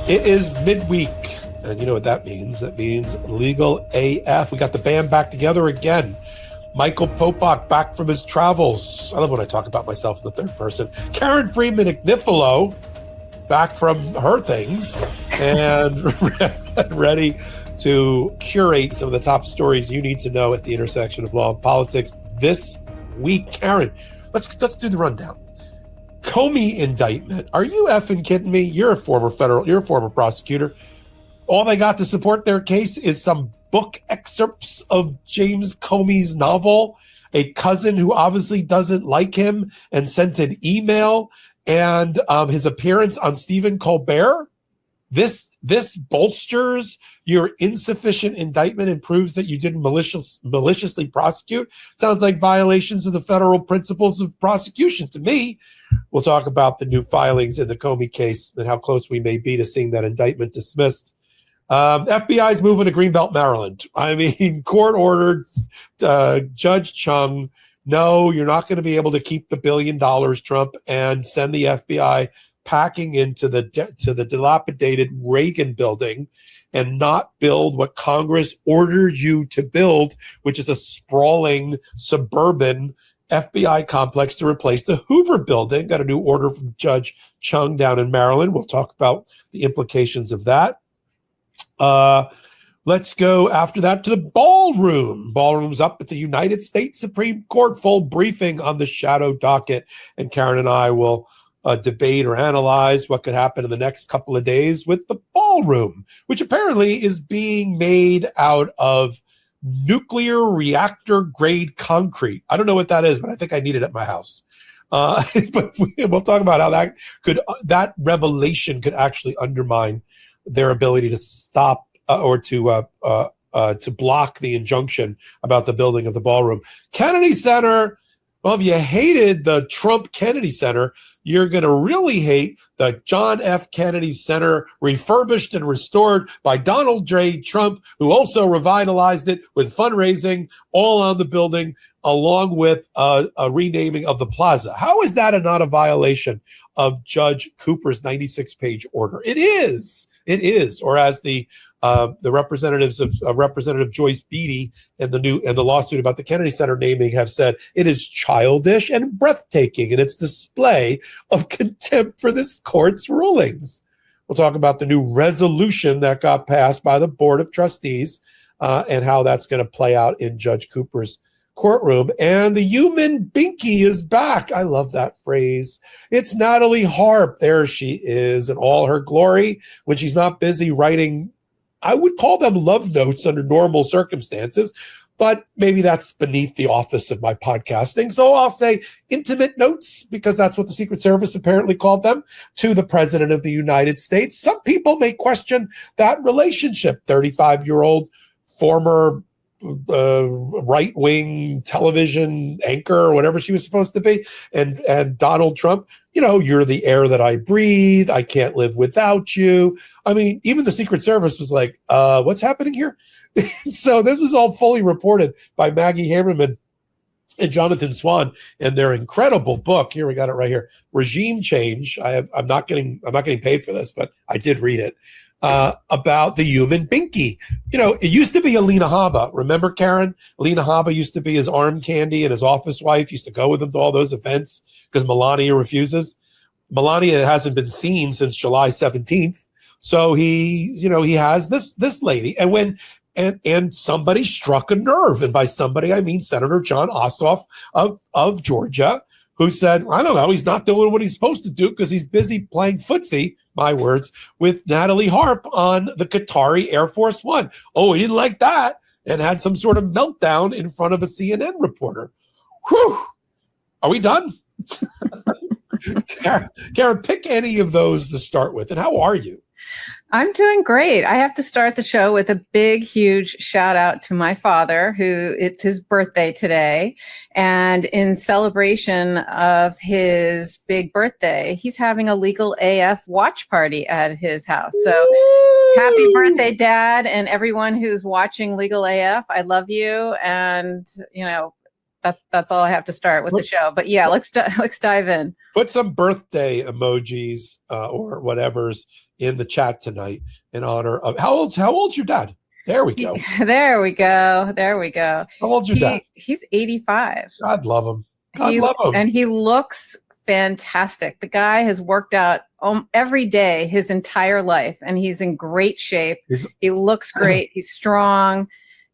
It is midweek, and you know what that means. That means legal AF. We got the band back together again. Michael Popok back from his travels. I love when I talk about myself in the third person. Karen Freeman Ignifilo back from her things and ready to curate some of the top stories you need to know at the intersection of law and politics this week. Karen, let's do the rundown. Comey indictment. Are you effing kidding me? You're a former prosecutor. All they got to support their case is some book excerpts of James Comey's novel, a cousin who obviously doesn't like him and sent an email, and his appearance on Stephen Colbert. This bolsters your insufficient indictment and proves that you didn't maliciously prosecute. Sounds like violations of the federal principles of prosecution to me. We'll talk about the new filings in the Comey case and how close we may be to seeing that indictment dismissed. FBI's moving to Greenbelt, Maryland. I mean, court ordered Judge Chung, no, you're not going to be able to keep the $1 billion, Trump, and send the FBI packing into the dilapidated Reagan building and not build what Congress ordered you to build, which is a sprawling suburban FBI complex to replace the Hoover building. Got a new order from Judge Chung down in Maryland. We'll talk about the implications of that. Let's go after that to the ballroom. Ballroom's up at the United States Supreme Court. Full briefing on the shadow docket. And Karen and I will debate or analyze what could happen in the next couple of days with the ballroom, which apparently is being made out of nuclear reactor grade concrete. I don't know what that is, but I think I need it at my house. But we'll talk about how that revelation could actually undermine their ability to stop or to block the injunction about the building of the ballroom. Kennedy Center. Well, if you hated the Trump Kennedy Center, you're going to really hate the John F. Kennedy Center, refurbished and restored by Donald J. Trump, who also revitalized it with fundraising all on the building, along with a renaming of the plaza. How is that not a violation of Judge Cooper's 96-page order? It is. Or as the representatives of Representative Joyce Beatty and the lawsuit about the Kennedy Center naming have said, it is childish and breathtaking in its display of contempt for this court's rulings. We'll talk about the new resolution that got passed by the Board of Trustees and how that's going to play out in Judge Cooper's courtroom. And the human binky is back. I love that phrase. It's Natalie Harp. There she is in all her glory when she's not busy writing, I would call them love notes under normal circumstances, but maybe that's beneath the office of my podcasting. So I'll say intimate notes, because that's what the Secret Service apparently called them, to the President of the United States. Some people may question that relationship. 35-year-old former right-wing television anchor or whatever she was supposed to be, and Donald Trump, you're the air that I breathe, I can't live without you. I mean, even the Secret Service was like, what's happening here? So this was all fully reported by Maggie Haberman and Jonathan Swan in their incredible book. Here, we got it right here, Regime Change. I'm not getting paid for this, but I did read it. About the human binky. It used to be Alina Habba. Remember, Karen? Alina Habba used to be his arm candy, and his office wife used to go with him to all those events because Melania refuses. Melania hasn't been seen since July 17th. So he has this lady. And somebody struck a nerve. And by somebody, I mean Senator John Ossoff of Georgia, who said, I don't know, he's not doing what he's supposed to do because he's busy playing footsie, my words, with Natalie Harp on the Qatari Air Force One. Oh, he didn't like that and had some sort of meltdown in front of a CNN reporter. Whew. Are we done? Karen, pick any of those to start with. And how are you? I'm doing great. I have to start the show with a big, huge shout out to my father, who it's his birthday today. And in celebration of his big birthday, he's having a legal AF watch party at his house. So happy birthday, Dad, and everyone who's watching Legal AF. I love you. And, That's all I have to start with the show. But yeah, let's dive in. Put some birthday emojis or whatever's in the chat tonight in honor of how old's your dad? There we go. There we go. How old's your dad? He's 85. God love him. Love him. And he looks fantastic. The guy has worked out every day his entire life, and he's in great shape. He looks great. He's strong.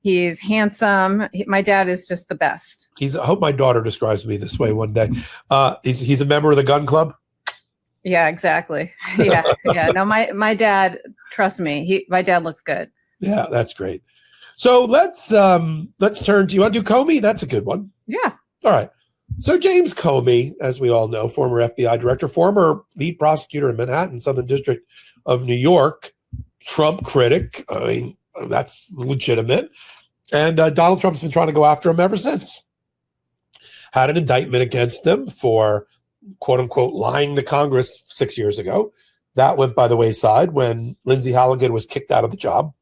He's handsome. My dad is just the best. I hope my daughter describes me this way one day. He's a member of the gun club. Yeah, exactly. Yeah. No, my dad, trust me, my dad looks good. Yeah, that's great. So let's turn to, you want to do Comey? That's a good one. Yeah. All right. So James Comey, as we all know, former FBI director, former lead prosecutor in Manhattan, Southern District of New York, Trump critic. I mean, that's legitimate. And Donald Trump's been trying to go after him ever since. Had an indictment against him for, quote unquote, lying to Congress 6 years ago. That went by the wayside when Lindsay Halligan was kicked out of the job.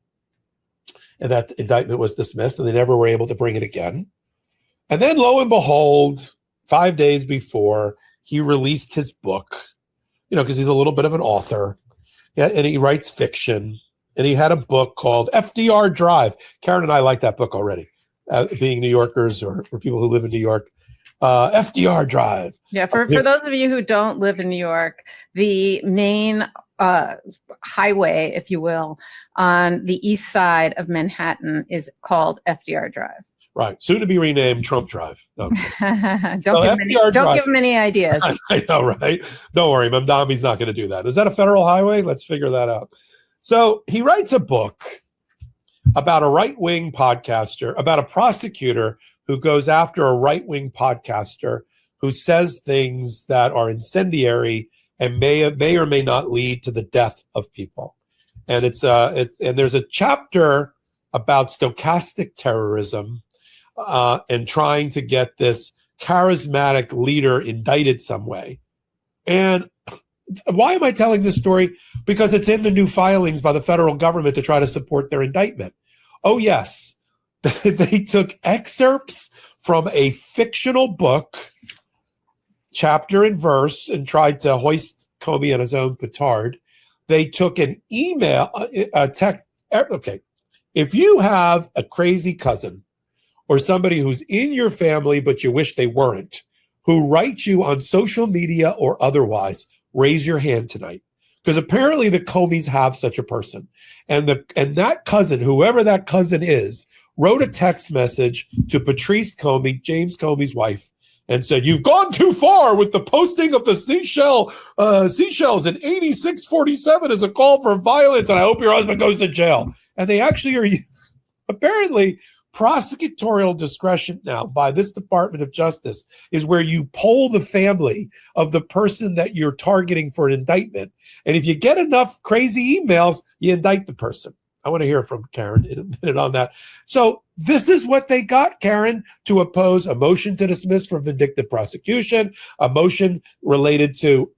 And that indictment was dismissed, and they never were able to bring it again. And then, lo and behold, 5 days before, he released his book, because he's a little bit of an author, and he writes fiction. And he had a book called FDR Drive. Karen and I like that book already, being New Yorkers or people who live in New York. FDR Drive. Yeah, for those of you who don't live in New York, the main highway, if you will, on the east side of Manhattan is called FDR Drive. Right. Soon to be renamed Trump Drive. No, don't give him any ideas. I know, right? Don't worry. Mamdami's not going to do that. Is that a federal highway? Let's figure that out. So he writes a book about a right-wing podcaster, about a prosecutor who goes after a right-wing podcaster who says things that are incendiary and may or may not lead to the death of people. And and there's a chapter about stochastic terrorism and trying to get this charismatic leader indicted some way. And why am I telling this story? Because it's in the new filings by the federal government to try to support their indictment. Oh, yes. They took excerpts from a fictional book, chapter and verse, and tried to hoist Comey on his own petard. They took an email, a text. Okay. If you have a crazy cousin or somebody who's in your family, but you wish they weren't, who writes you on social media or otherwise, raise your hand tonight, because apparently the Comeys have such a person. And that cousin, whoever that cousin is, wrote a text message to Patrice Comey, James Comey's wife, and said, "You've gone too far with the posting of the seashells in 8647 as a call for violence, and I hope your husband goes to jail." And they actually are apparently prosecutorial discretion now by this Department of Justice is where you poll the family of the person that you're targeting for an indictment. And if you get enough crazy emails, you indict the person. I want to hear from Karen in a minute on that. So this is what they got, Karen, to oppose a motion to dismiss for vindictive prosecution, a motion related to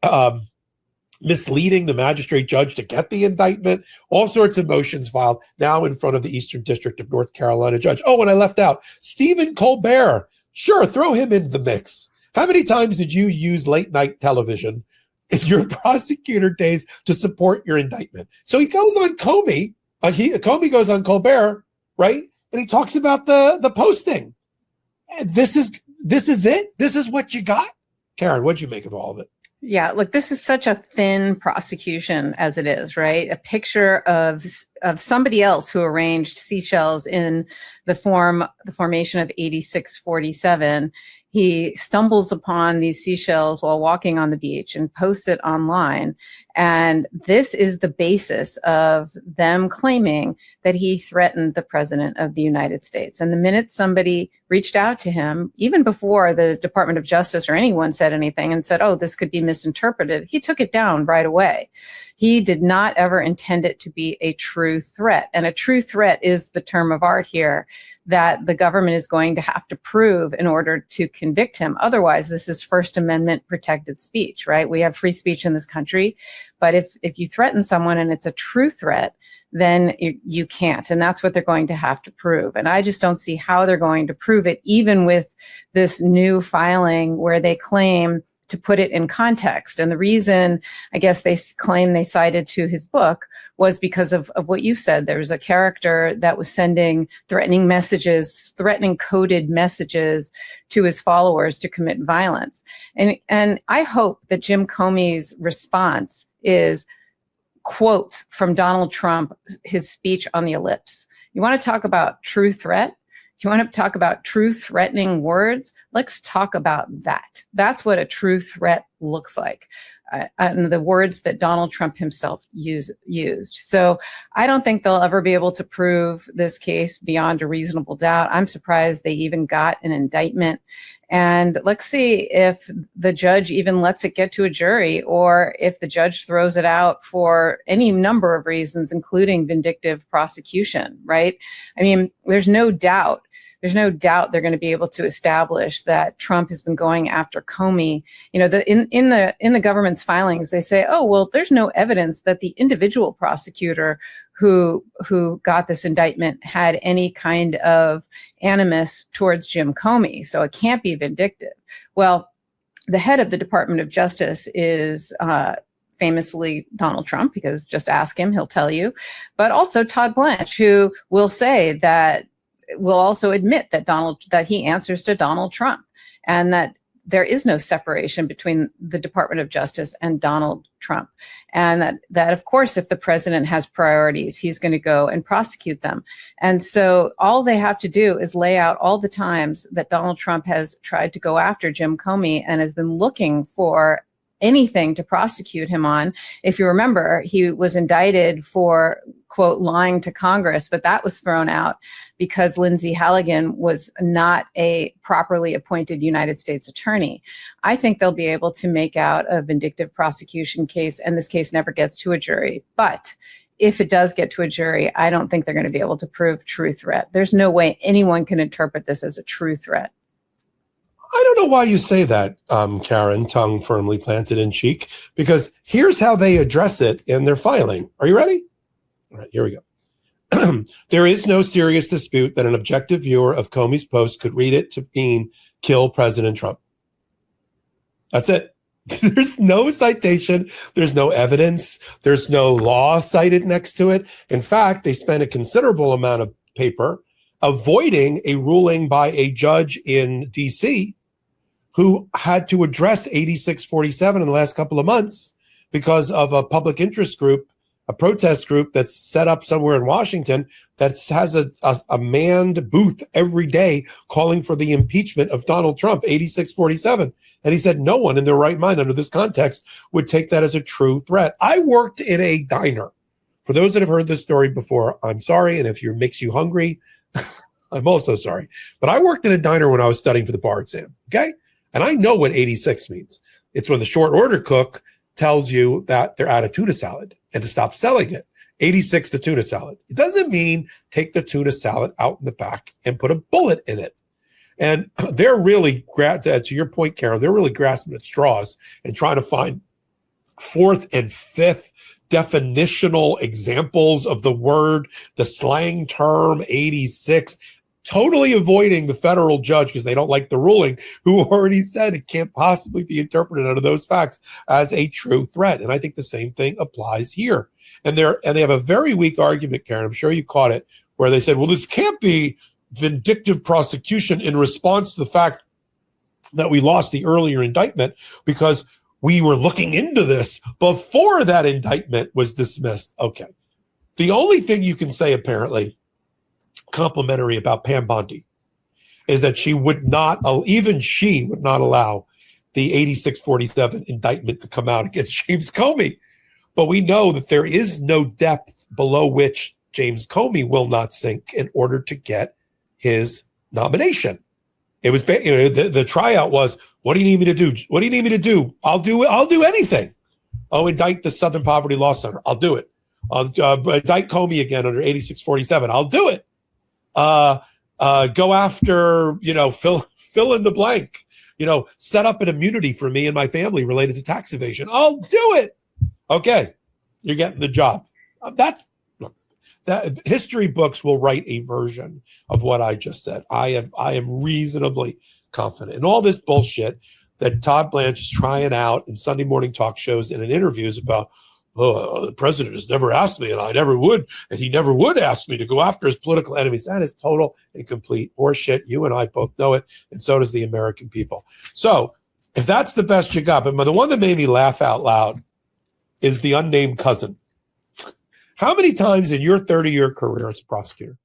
misleading the magistrate judge to get the indictment, all sorts of motions filed now in front of the Eastern District of North Carolina judge. Oh, and I left out Stephen Colbert. Sure, throw him in the mix. How many times did you use late night television in your prosecutor days to support your indictment? So he goes on Comey. Comey goes on Colbert, right? And he talks about the posting. And this is it. This is what you got. Karen, what'd you make of all of it? Yeah, look, this is such a thin prosecution as it is, right? A picture of somebody else who arranged seashells in the formation of 8647. He stumbles upon these seashells while walking on the beach and posts it online. And this is the basis of them claiming that he threatened the president of the United States. And the minute somebody reached out to him, even before the Department of Justice or anyone said anything and said, "Oh, this could be misinterpreted," he took it down right away. He did not ever intend it to be a true threat. And a true threat is the term of art here that the government is going to have to prove in order to convict him. Otherwise, this is First Amendment protected speech, right? We have free speech in this country, but if you threaten someone and it's a true threat, then you can't. And that's what they're going to have to prove. And I just don't see how they're going to prove it, even with this new filing where they claim to put it in context. And the reason I guess they claim they cited to his book was because of what you said. There was a character that was sending threatening messages, threatening coded messages to his followers to commit violence. And I hope that Jim Comey's response is quotes from Donald Trump, his speech on the ellipse. You want to talk about true threat? Do you want to talk about true threatening words? Let's talk about that. That's what a true threat looks like. And the words that Donald Trump himself used. So I don't think they'll ever be able to prove this case beyond a reasonable doubt. I'm surprised they even got an indictment. And let's see if the judge even lets it get to a jury, or if the judge throws it out for any number of reasons, including vindictive prosecution, right? I mean, there's no doubt they're going to be able to establish that Trump has been going after Comey. You know, in the government's filings, they say, oh, well, there's no evidence that the individual prosecutor who got this indictment had any kind of animus towards Jim Comey, so it can't be vindictive. Well, the head of the Department of Justice is famously Donald Trump, because just ask him, he'll tell you, but also Todd Blanche, who will say that will also admit that he answers to Donald Trump, and that there is no separation between the Department of Justice and Donald Trump. And that of course, if the president has priorities, he's going to go and prosecute them. And so all they have to do is lay out all the times that Donald Trump has tried to go after Jim Comey and has been looking for anything to prosecute him on. If you remember, he was indicted for, quote, lying to Congress, but that was thrown out because Lindsay Halligan was not a properly appointed United States attorney. I think they'll be able to make out a vindictive prosecution case, and this case never gets to a jury. But if it does get to a jury, I don't think they're going to be able to prove true threat. There's no way anyone can interpret this as a true threat. I don't know why you say that, Karen, tongue firmly planted in cheek, because here's how they address it in their filing. Are you ready? All right, here we go. There is no serious dispute that an objective viewer of Comey's post could read it to mean kill President Trump. That's it. There's no citation. There's no evidence. There's no law cited next to it. In fact, they spent a considerable amount of paper avoiding a ruling by a judge in D.C. who had to address 8647 in the last couple of months because of a public interest group, a protest group that's set up somewhere in Washington that has a manned booth every day calling for the impeachment of Donald Trump, 8647. And he said no one in their right mind under this context would take that as a true threat. I worked in a diner. For those that have heard this story before, I'm sorry. And if it makes you hungry, I'm also sorry. But I worked in a diner when I was studying for the bar exam, okay? And I know what 86 means. It's when the short order cook tells you that they're out of tuna salad and to stop selling it. 86, the tuna salad. It doesn't mean take the tuna salad out in the back and put a bullet in it. And they're really, to your point, Karen, they're really grasping at straws and trying to find fourth and fifth definitional examples of the word, the slang term 86, totally avoiding the federal judge because they don't like the ruling, who already said it can't possibly be interpreted under those facts as a true threat. And I think the same thing applies here. And they have a very weak argument, Karen, I'm sure you caught it, where they said, well, this can't be vindictive prosecution in response to the fact that we lost the earlier indictment because we were looking into this before that indictment was dismissed. Okay. The only thing you can say, apparently, complimentary about Pam Bondi is that she would not, even she would not allow the 8647 indictment to come out against James Comey. But we know that there is no depth below which James Comey will not sink in order to get his nomination. It was, the tryout was, what do you need me to do? What do you need me to do? I'll do anything. Oh, indict the Southern Poverty Law Center. I'll do it. Indict Comey again under 8647. I'll do it. Go after, fill in the blank. Set up an immunity for me and my family related to tax evasion. I'll do it. Okay, you're getting the job. That history books will write a version of what I just said. I am reasonably confident. And all this bullshit that Todd Blanche is trying out in Sunday morning talk shows and in interviews about, the president has never asked me, and I never would, and he never would ask me to go after his political enemies. That is total and complete horseshit. You and I both know it, and so does the American people. So if that's the best you got, but the one that made me laugh out loud is the unnamed cousin. How many times in your 30-year career as a prosecutor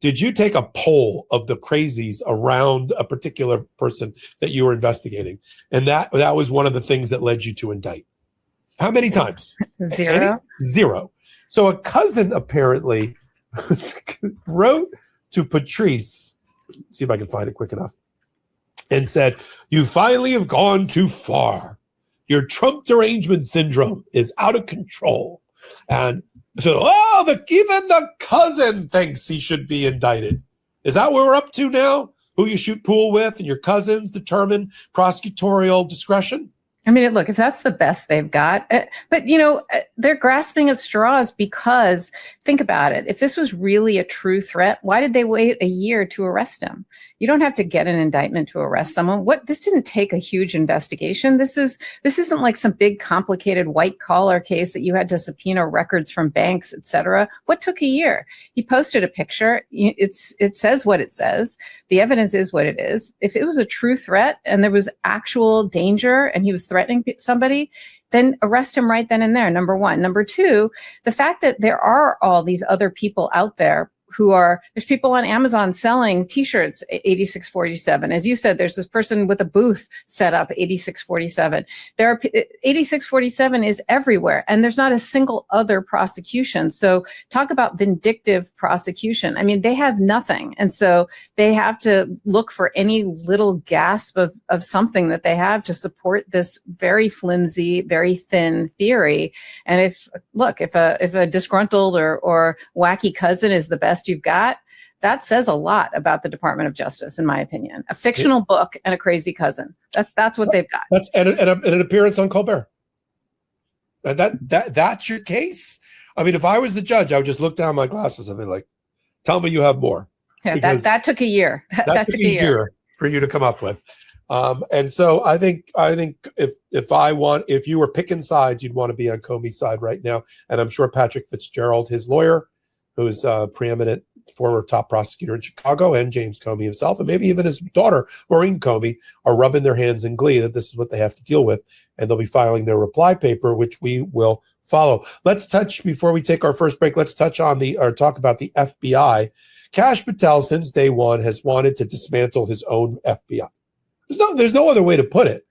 did you take a poll of the crazies around a particular person that you were investigating? And that was one of the things that led you to indict. How many times? Zero. Zero. So a cousin apparently wrote to Patrice, see if I can find it quick enough, and said, "You finally have gone too far. Your Trump derangement syndrome is out of control." And so, even the cousin thinks he should be indicted. Is that what we're up to now? Who you shoot pool with and your cousins determine prosecutorial discretion? I mean, look, if that's the best they've got, but they're grasping at straws because think about it. If this was really a true threat, why did they wait a year to arrest him? You don't have to get an indictment to arrest someone. This didn't take a huge investigation. This isn't like some big complicated white collar case that you had to subpoena records from banks, et cetera. What took a year? He posted a picture. It says what it says. The evidence is what it is. If it was a true threat and there was actual danger and he was threatening somebody, then arrest him right then and there, number one. Number two, the fact that there are all these other people out there there's people on Amazon selling t-shirts 8647. As you said, there's this person with a booth set up 8647. 8647 is everywhere, and there's not a single other prosecution. So talk about vindictive prosecution. I mean, they have nothing. And so they have to look for any little gasp of something that they have to support this very flimsy, very thin theory. And if a disgruntled or wacky cousin is the best you've got, that says a lot about the Department of Justice, in my opinion. A fictional book and a crazy cousin. That's what they've got. That's and an appearance on Colbert. That's your case. I mean, if I was the judge, I would just look down my glasses and be like, "Tell me you have more." Yeah, that took a year. That took a year for you to come up with. And so I think if you were picking sides, you'd want to be on Comey's side right now. And I'm sure Patrick Fitzgerald, his lawyer, who's a preeminent former top prosecutor in Chicago, and James Comey himself, and maybe even his daughter, Maureen Comey, are rubbing their hands in glee that this is what they have to deal with. And they'll be filing their reply paper, which we will follow. Before we take our first break, let's talk about the FBI. Kash Patel, since day one, has wanted to dismantle his own FBI. There's no other way to put it.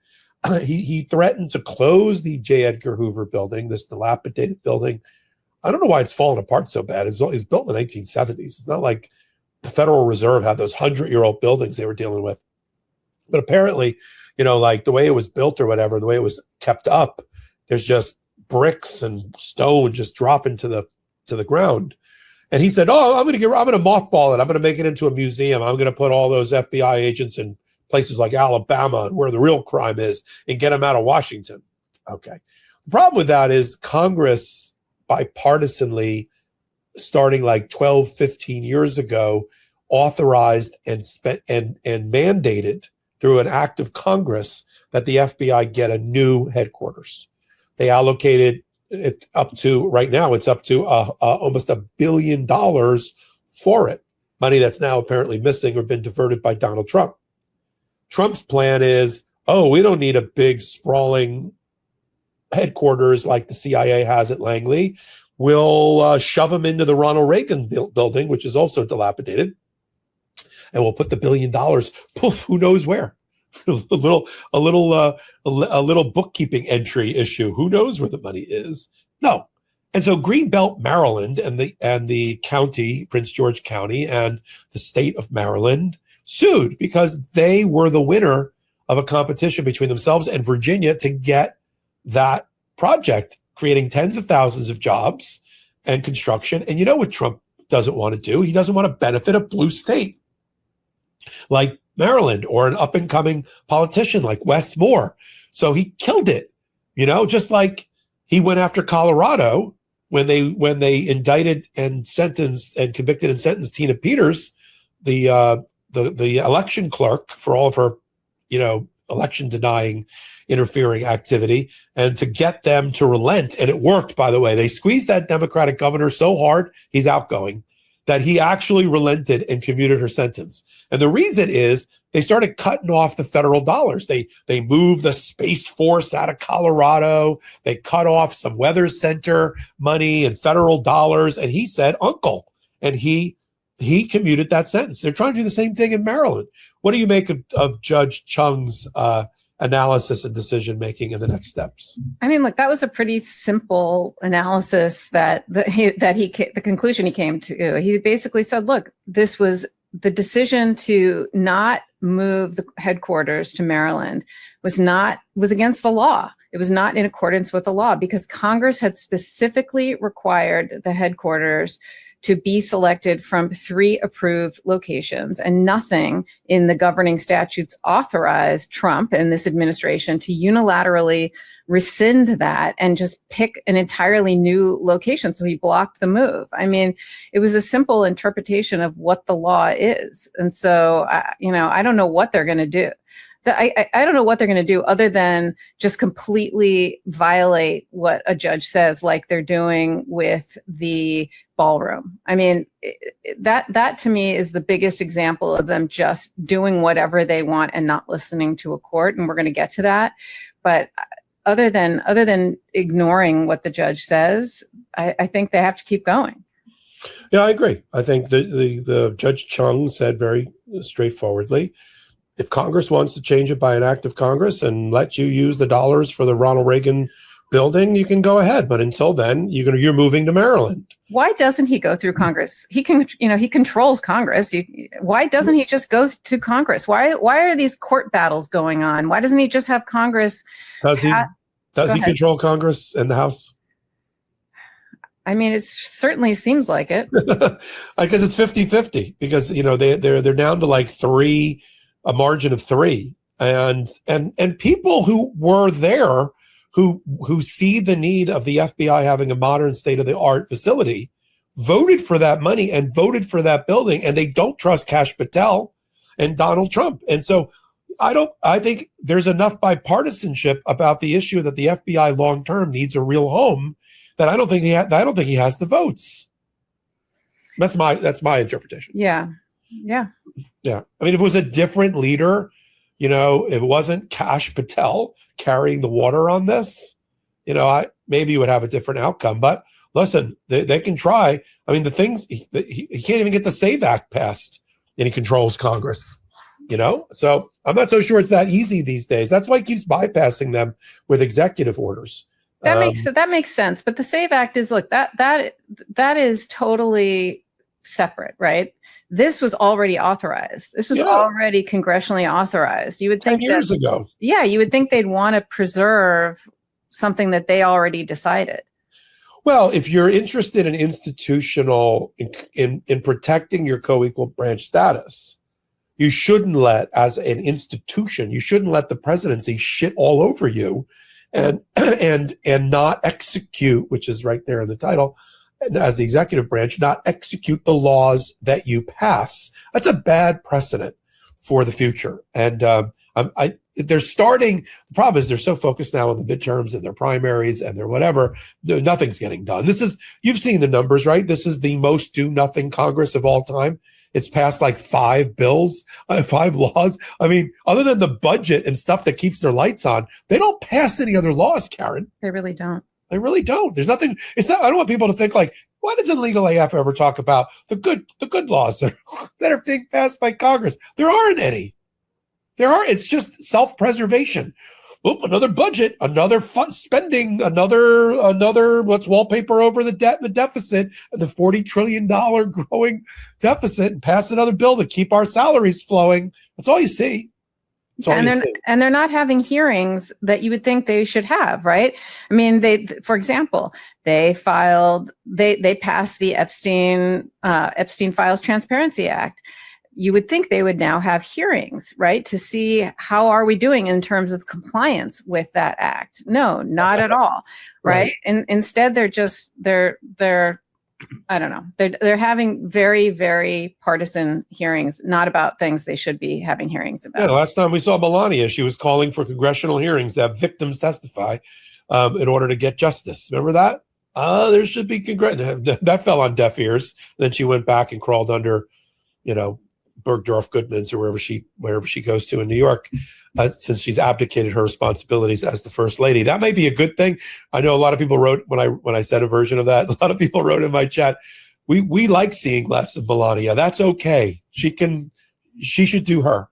He threatened to close the J. Edgar Hoover building, this dilapidated building. I don't know why it's fallen apart so bad. It was built in the 1970s. It's not like the Federal Reserve had those 100-year-old buildings they were dealing with. But apparently, like the way it was built or whatever, the way it was kept up, there's just bricks and stone just dropping to the ground. And he said, "Oh, I'm going to mothball it. I'm going to make it into a museum. I'm going to put all those FBI agents in places like Alabama, where the real crime is, and get them out of Washington." Okay. The problem with that is Congress, bipartisanly, starting like 12, 15 years ago, authorized and mandated through an act of Congress that the FBI get a new headquarters. They allocated it up to, right now, it's up to almost $1 billion for it. Money that's now apparently missing or been diverted by Donald Trump. Trump's plan is, we don't need a big sprawling headquarters like the CIA has at Langley. We'll shove them into the Ronald Reagan building, which is also dilapidated, and we'll put the $1 billion, poof, who knows where? a little bookkeeping entry issue. Who knows where the money is? No. And so Greenbelt, Maryland, and the county, Prince George County, and the state of Maryland sued because they were the winner of a competition between themselves and Virginia to get that project creating tens of thousands of jobs and construction. And you know what Trump doesn't want to do? He doesn't want to benefit a blue state like Maryland or an up-and-coming politician like Wes Moore. So he killed it, just like he went after Colorado when they indicted and sentenced and convicted and sentenced Tina Peters, the election clerk, for all of her, election denying, interfering activity, and to get them to relent. And it worked, by the way. They squeezed that Democratic governor so hard, he's outgoing, that he actually relented and commuted her sentence. And the reason is they started cutting off the federal dollars. They moved the Space Force out of Colorado. They cut off some weather center money and federal dollars. And he said, uncle. And he commuted that sentence. They're trying to do the same thing in Maryland. What do you make of Judge Chung's analysis and decision making in the next steps? I mean, look, that was a pretty simple analysis the conclusion he came to. He basically said, look, this was the decision to not move the headquarters to Maryland was against the law. It was not in accordance with the law because Congress had specifically required the headquarters to be selected from 3 approved locations, and nothing in the governing statutes authorized Trump and this administration to unilaterally rescind that and just pick an entirely new location. So he blocked the move. I mean, it was a simple interpretation of what the law is. And so, I don't know what they're going to do. I don't know what they're going to do other than just completely violate what a judge says, like they're doing with the ballroom. I mean, that to me is the biggest example of them just doing whatever they want and not listening to a court. And we're going to get to that. But other than ignoring what the judge says, I think they have to keep going. Yeah, I agree. I think the Judge Chung said very straightforwardly, if Congress wants to change it by an act of Congress and let you use the dollars for the Ronald Reagan building, you can go ahead. But until then, you're moving to Maryland. Why doesn't he go through Congress? He controls Congress. Why doesn't he just go to Congress? Why are these court battles going on? Why doesn't he just have Congress? Does he control Congress and the House? I mean, it certainly seems like it. Because it's 50-50 because, they're down to like 3, a margin of 3, and people who were there who see the need of the FBI having a modern state-of-the-art facility voted for that money and voted for that building, and they don't trust Kash Patel and Donald Trump. And so I think there's enough bipartisanship about the issue that the FBI long term needs a real home that I don't think he has the votes. That's my interpretation. Yeah. I mean, if it was a different leader, if it wasn't Kash Patel carrying the water on this, maybe you would have a different outcome. But listen, they can try. I mean, the things he can't even get the SAVE Act passed, and he controls Congress. So I'm not so sure it's that easy these days. That's why he keeps bypassing them with executive orders. That makes sense. But the SAVE Act is, look, that is totally separate, right? This was already authorized. This was already congressionally authorized. You would think 10 years ago. Yeah, you would think they'd want to preserve something that they already decided. Well, if you're interested in institutional in protecting your co-equal branch status, you shouldn't let, as an institution, the presidency shit all over you and not execute, which is right there in the title, as the executive branch, not execute the laws that you pass. That's a bad precedent for the future. And they're starting. The problem is they're so focused now on the midterms and their primaries and their whatever. Nothing's getting done. You've seen the numbers, right? This is the most do nothing Congress of all time. It's passed like 5 bills, 5 laws. I mean, other than the budget and stuff that keeps their lights on, they don't pass any other laws, Karen. They really don't. They really don't. There's nothing. It's not. I don't want people to think like, why doesn't Legal AF ever talk about the good laws that are being passed by Congress? There aren't any. It's just self-preservation. Oop, another budget, another spending, another. Let's wallpaper over the debt and the deficit, and the $40 trillion growing deficit, and pass another bill to keep our salaries flowing. That's all you see. That's all you see. And they're not having hearings that you would think they should have, right? I mean, for example, they passed the Epstein Files Transparency Act. You would think they would now have hearings, right, to see how are we doing in terms of compliance with that act. No, not at all, right? And instead, they're I don't know. They're having very, very partisan hearings, not about things they should be having hearings about. Yeah, last time we saw Melania, she was calling for congressional hearings to have victims testify in order to get justice. Remember that? There should be that fell on deaf ears. Then she went back and crawled under, Bergdorf Goodman's or wherever she goes to in New York, since she's abdicated her responsibilities as the first lady. That may be a good thing. I know a lot of people wrote when I said a version of that. A lot of people wrote in my chat, we like seeing less of Melania. That's okay. She should do her,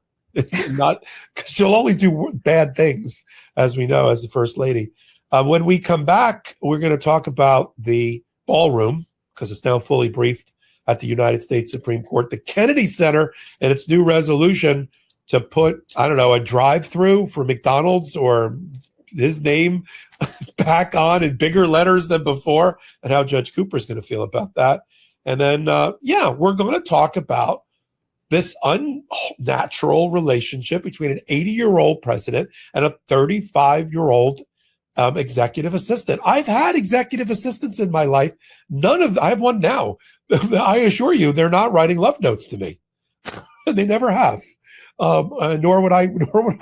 not because she'll only do bad things, as we know, as the first lady. When we come back, we're going to talk about the ballroom because it's now fully briefed at the United States Supreme Court, the Kennedy Center, and its new resolution to put, a drive-through for McDonald's or his name back on in bigger letters than before, and how Judge Cooper is going to feel about that. And then, we're going to talk about this unnatural relationship between an 80-year-old president and a 35-year-old executive assistant. I've had executive assistants in my life. I have one now. I assure you, they're not writing love notes to me. They never have. Nor would I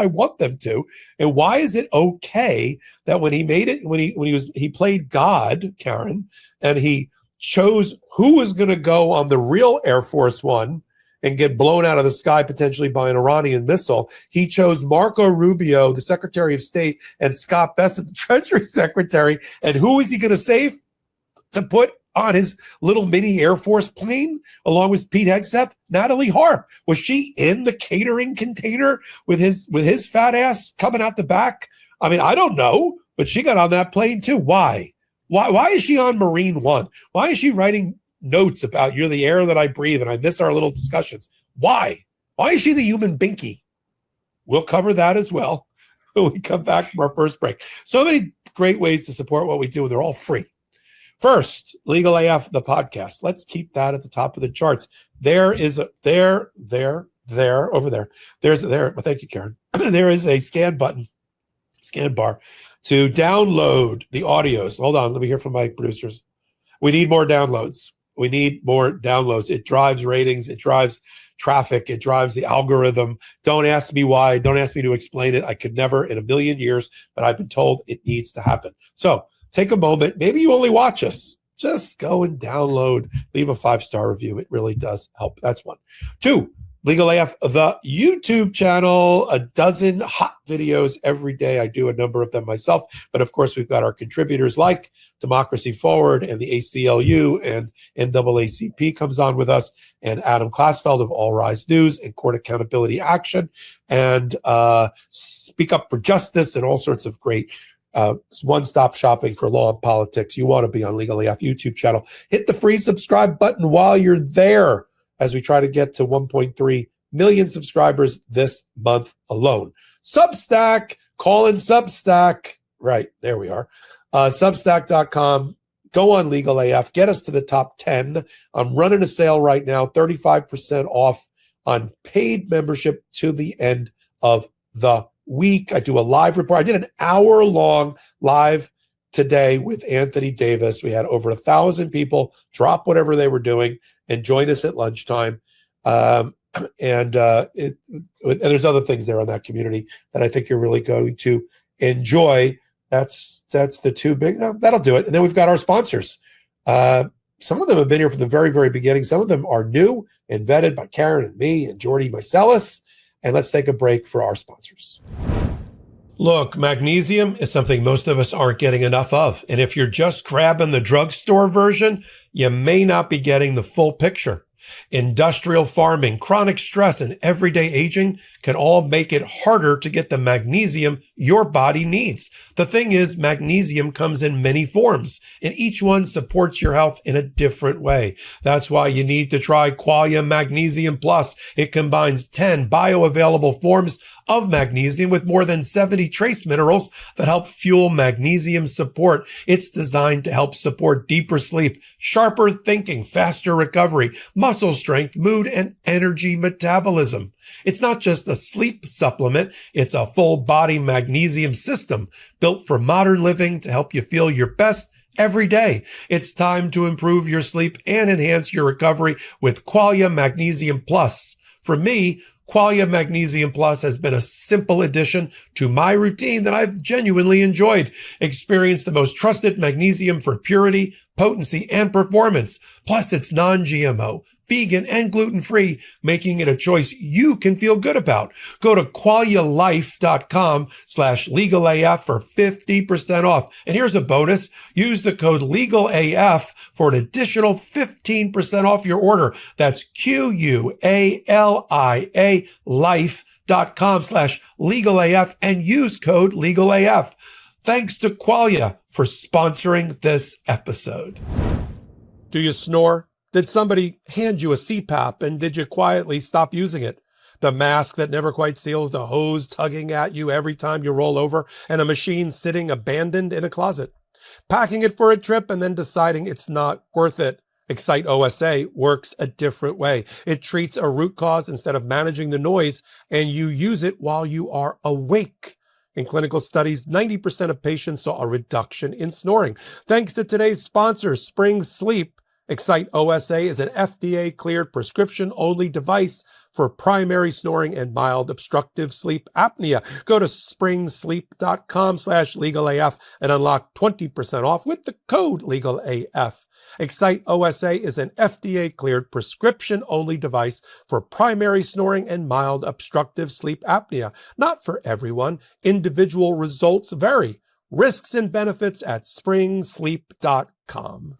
want them to. And why is it okay that when he played God, Karen, and he chose who was going to go on the real Air Force One and get blown out of the sky potentially by an Iranian missile, he chose Marco Rubio, the Secretary of State, and Scott Bessent, the Treasury Secretary. And who is he going to save to put on his little mini Air Force plane along with Pete Hegseth? Natalie Harp. Was she in the catering container with his fat ass coming out the back? I mean, I don't know, but she got on that plane too. Why? Why is she on Marine One? Why is she writing notes about you're the air that I breathe and I miss our little discussions? Why is she the human binky? We'll cover that as well when we come back from our first break. So many great ways to support what we do, and they're all free. First, Legal AF, the podcast. Let's keep that at the top of the charts. Over there. Well, thank you, Karen. There is a scan bar to download the audios. Hold on, let me hear from my producers. We need more downloads. It drives ratings. It drives traffic. It drives the algorithm. Don't ask me why. Don't ask me to explain it. I could never in a million years, but I've been told it needs to happen. So take a moment. Maybe you only watch us. Just go and download. Leave a 5-star review. It really does help. That's one. 2, Legal AF, the YouTube channel, 12 hot videos every day. I do a number of them myself. But of course, we've got our contributors like Democracy Forward and the ACLU, and NAACP comes on with us, and Adam Klasfeld of All Rise News and Court Accountability Action, and Speak Up for Justice, and all sorts of great one-stop shopping for law and politics. You want to be on Legal AF YouTube channel. Hit the free subscribe button while you're there, as we try to get to 1.3 million subscribers this month alone. Substack, call in Substack. Right, there we are. Substack.com. Go on Legal AF. Get us to the top 10. I'm running a sale right now, 35% off on paid membership to the end of the week. I do a live report. I did an hour-long live today with Anthony Davis. We had over 1,000 people drop whatever they were doing and join us at lunchtime. And there's other things there on that community that I think you're really going to enjoy. That's the two big. That'll do it. And then we've got our sponsors. Some of them have been here from the very, very beginning. Some of them are new and vetted by Karen and me and Jordy Mycelis. And let's take a break for our sponsors. Look, magnesium is something most of us aren't getting enough of. And if you're just grabbing the drugstore version, you may not be getting the full picture. Industrial farming, chronic stress, and everyday aging can all make it harder to get the magnesium your body needs. The thing is, magnesium comes in many forms, and each one supports your health in a different way. That's why you need to try Qualia Magnesium Plus. It combines 10 bioavailable forms of magnesium with more than 70 trace minerals that help fuel magnesium support. It's designed to help support deeper sleep, sharper thinking, faster recovery, muscle strength, mood, and energy metabolism. It's not just a sleep supplement, it's a full body magnesium system built for modern living to help you feel your best every day. It's time to improve your sleep and enhance your recovery with Qualia Magnesium Plus. For me, Qualia Magnesium Plus has been a simple addition to my routine that I've genuinely enjoyed. Experience the most trusted magnesium for purity, potency, and performance. Plus, it's non-GMO, vegan, and gluten-free, making it a choice you can feel good about. Go to qualialife.com/legalaf for 50% off. And here's a bonus. Use the code LEGALAF for an additional 15% off your order. That's QUALIA life.com/legalaf and use code LEGALAF. Thanks to Qualia for sponsoring this episode. Do you snore? Did somebody hand you a CPAP and did you quietly stop using it? The mask that never quite seals, the hose tugging at you every time you roll over, and a machine sitting abandoned in a closet. Packing it for a trip and then deciding it's not worth it. Excite OSA works a different way. It treats a root cause instead of managing the noise, and you use it while you are awake. In clinical studies, 90% of patients saw a reduction in snoring. Thanks to today's sponsor, Spring Sleep, Excite OSA is an FDA-cleared prescription-only device for primary snoring and mild obstructive sleep apnea. Go to springsleep.com/legalaf and unlock 20% off with the code LEGALAF. Excite OSA is an FDA-cleared prescription-only device for primary snoring and mild obstructive sleep apnea. Not for everyone. Individual results vary. Risks and benefits at springsleep.com.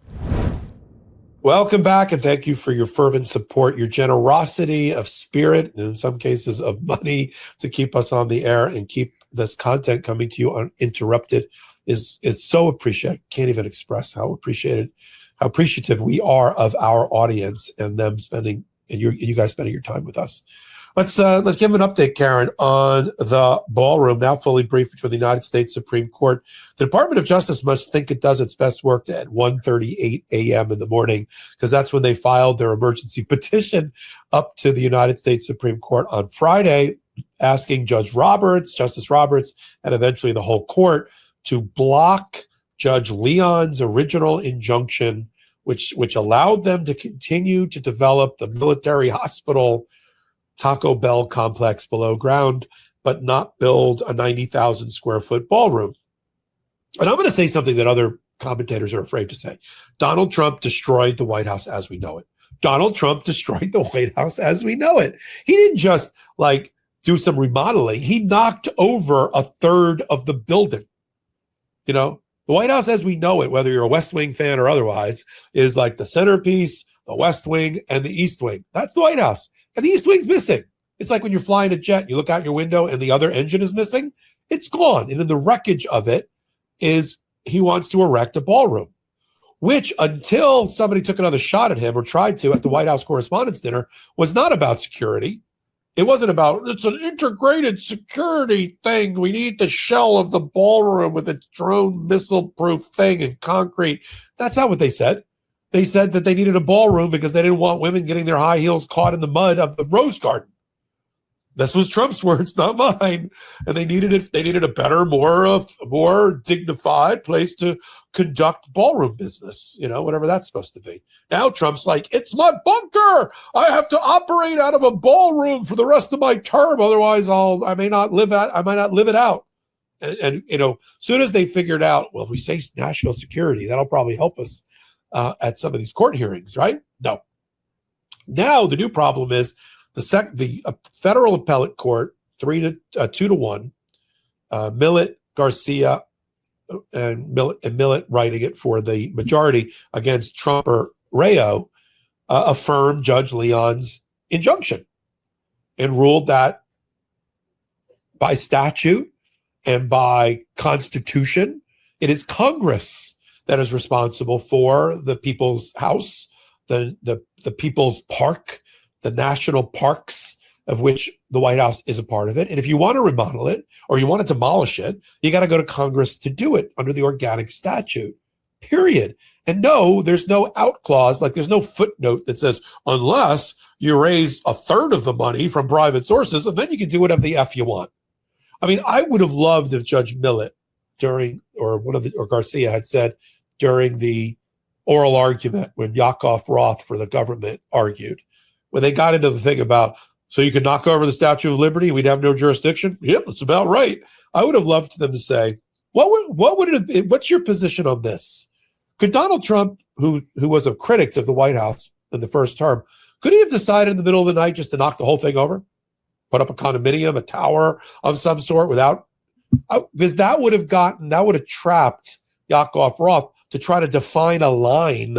Welcome back, and thank you for your fervent support, your generosity of spirit, and in some cases of money to keep us on the air and keep this content coming to you uninterrupted is so appreciated. Can't even express how appreciative we are of our audience and them spending and you guys spending your time with us. Let's give them an update, Karen, on the ballroom, now fully briefed before the United States Supreme Court. The Department of Justice must think it does its best work at 1:38 a.m. in the morning, because that's when they filed their emergency petition up to the United States Supreme Court on Friday, asking Justice Roberts, and eventually the whole court to block Judge Leon's original injunction, which allowed them to continue to develop the military hospital Taco Bell complex below ground, but not build a 90,000 square foot ballroom. And I'm going to say something that other commentators are afraid to say. Donald Trump destroyed the White House as we know it. Donald Trump destroyed the White House as we know it. He didn't just do some remodeling. He knocked over a third of the building. You know, the White House as we know it, whether you're a West Wing fan or otherwise, is like the centerpiece, the West Wing, and the East Wing. That's the White House. And the East Wing's missing. It's like when you're flying a jet, you look out your window and the other engine is missing. It's gone. And in the wreckage of it is he wants to erect a ballroom, which until somebody took another shot at him or tried to at the White House Correspondents' Dinner was not about security. It wasn't about, it's an integrated security thing. We need the shell of the ballroom with its drone missile-proof thing and concrete. That's not what they said. They said that they needed a ballroom because they didn't want women getting their high heels caught in the mud of the Rose Garden. This was Trump's words, not mine. And they needed it. They needed a better, more dignified place to conduct ballroom business, whatever that's supposed to be. Now Trump's like, it's my bunker. I have to operate out of a ballroom for the rest of my term. Otherwise, I might not live it out. And soon as they figured out, well, if we say national security, that'll probably help us at some of these court hearings, right? No. Now the new problem is the federal appellate court 2-1, Millett, Garcia, and Millett writing it for the majority against Trumper Rayo, affirmed Judge Leon's injunction and ruled that by statute and by constitution, it is Congress that is responsible for the People's House, the People's Park, the national parks, of which the White House is a part of it. And if you want to remodel it or you want to demolish it, you got to go to Congress to do it under the organic statute, period. And no, there's no out clause, like there's no footnote that says, unless you raise a third of the money from private sources, and then you can do whatever the F you want. I mean, I would have loved if Judge Millett or Garcia had said during the oral argument when Yakov Roth for the government argued, when they got into the thing about, so you could knock over the Statue of Liberty, we'd have no jurisdiction. Yep, that's about right. I would have loved them to say, what would it have been? What's your position on this? Could Donald Trump, who was a critic of the White House in the first term, could he have decided in the middle of the night just to knock the whole thing over? Put up a condominium, a tower of some sort without, because that would have trapped Yakov Roth to try to define a line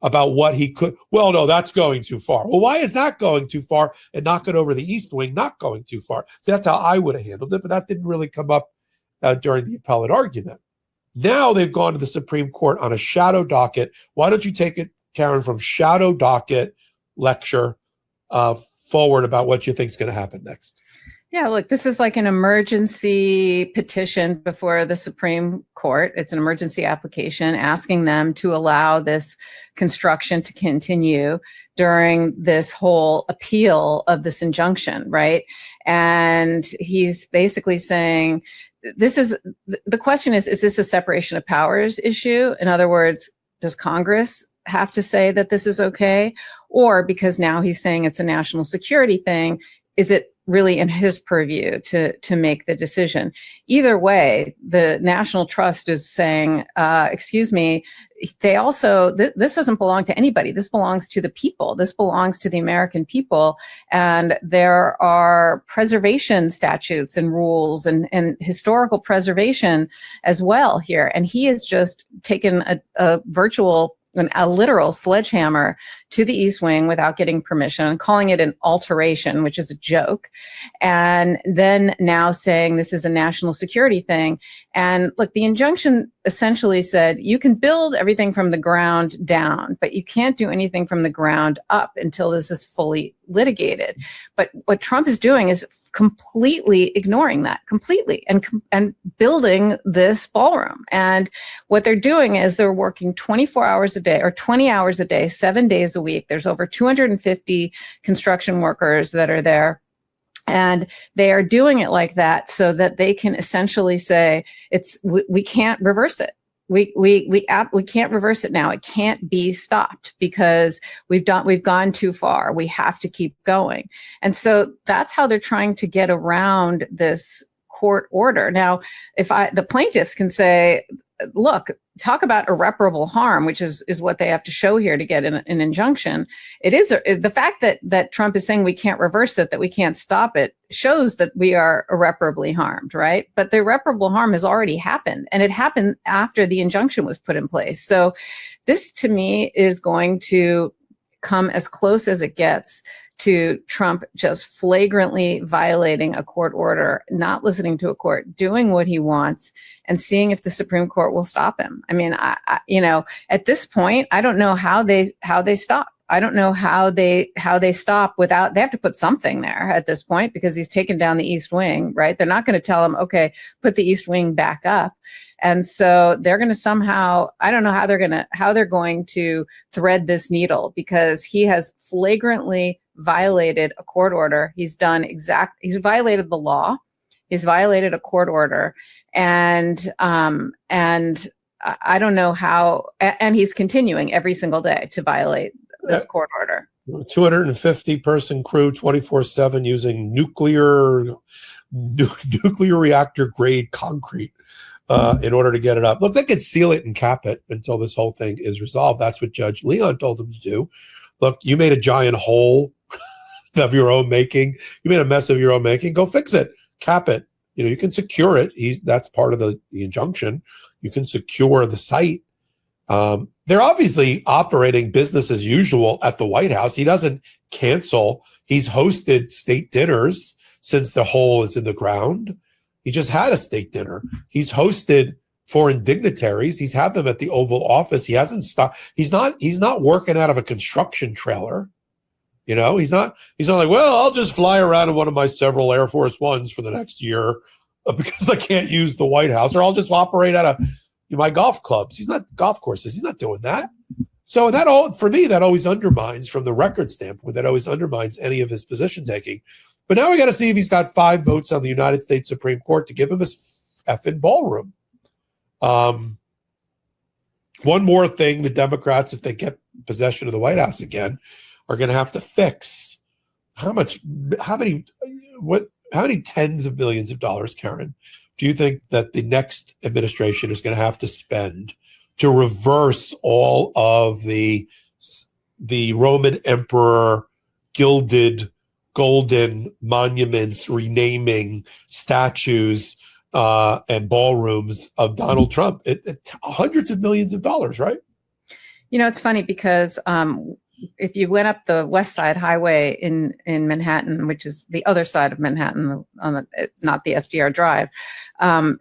about what he could. Well, no, that's going too far. Well, why is that going too far and knocking over the East Wing not going too far? So that's how I would have handled it, but that didn't really come up during the appellate argument. Now they've gone to the Supreme Court on a shadow docket. Why don't you take it, Karen, from shadow docket lecture forward about what you think is going to happen next? Yeah, look, this is like an emergency petition before the Supreme Court. It's an emergency application asking them to allow this construction to continue during this whole appeal of this injunction, right? And he's basically saying, the question is this a separation of powers issue? In other words, does Congress have to say that this is okay? Or because now he's saying it's a national security thing, is it really in his purview to make the decision? Either way, the National Trust is saying, excuse me, they also, this doesn't belong to anybody. This belongs to the people. This belongs to the American people. And there are preservation statutes and rules and historical preservation as well here. And he has just taken a literal sledgehammer to the East Wing without getting permission, calling it an alteration, which is a joke. And then now saying this is a national security thing. And look, the injunction essentially said you can build everything from the ground down, but you can't do anything from the ground up until this is fully litigated. But what Trump is doing is completely ignoring that completely and building this ballroom. And what they're doing is they're working 24 hours a day or 20 hours a day, 7 days a week. There's over 250 construction workers that are there. And they are doing it like that so that they can essentially say we can't reverse it. We can't reverse it now. It can't be stopped because we've gone too far. We have to keep going. And so that's how they're trying to get around this court order. Now, the plaintiffs can say, look, talk about irreparable harm, which is what they have to show here to get an injunction. It is the fact that Trump is saying we can't reverse it, that we can't stop it, shows that we are irreparably harmed, right? But the irreparable harm has already happened, and it happened after the injunction was put in place. So this, to me, is going to come as close as it gets to Trump just flagrantly violating a court order, not listening to a court, doing what he wants, and seeing if the Supreme Court will stop him. I mean, at this point, I don't know how they stop. I don't know how they stop without, they have to put something there at this point because he's taken down the East Wing, right? They're not going to tell him, okay, put the East Wing back up. And so they're going to somehow, I don't know how they're going to thread this needle because he has flagrantly violated a court order. He's violated the law. He's violated a court order. And I don't know how, and he's continuing every single day to violate this court order. 250 person crew, 24/7, using nuclear reactor grade concrete in order to get it up. Look, they could seal it and cap it until this whole thing is resolved. That's what Judge Leon told them to do. Look, you made a giant hole of your own making. You made a mess of your own making. Go fix it. Cap it. You can secure it. That's part of the injunction. You can secure the site. They're obviously operating business as usual at the White House. He doesn't cancel. He's hosted state dinners since the hole is in the ground. He just had a state dinner. He's hosted foreign dignitaries. He's had them at the Oval Office. He hasn't stopped. He's not working out of a construction trailer. He's not like, well, I'll just fly around in one of my several Air Force Ones for the next year because I can't use the White House, or I'll just operate out of my golf clubs. He's not golf courses. He's not doing that. So for me, that always undermines, from the record standpoint, that always undermines any of his position taking. But now we got to see if he's got 5 votes on the United States Supreme Court to give him his effing ballroom. One more thing, the Democrats, if they get possession of the White House again, are going to have to fix how many tens of millions of dollars, Karen, do you think that the next administration is going to have to spend to reverse all of the Roman emperor gilded golden monuments, renaming statues and ballrooms of Donald Trump? It's hundreds of millions of dollars, right? It's funny because if you went up the West Side Highway in Manhattan, which is the other side of Manhattan, not the FDR Drive,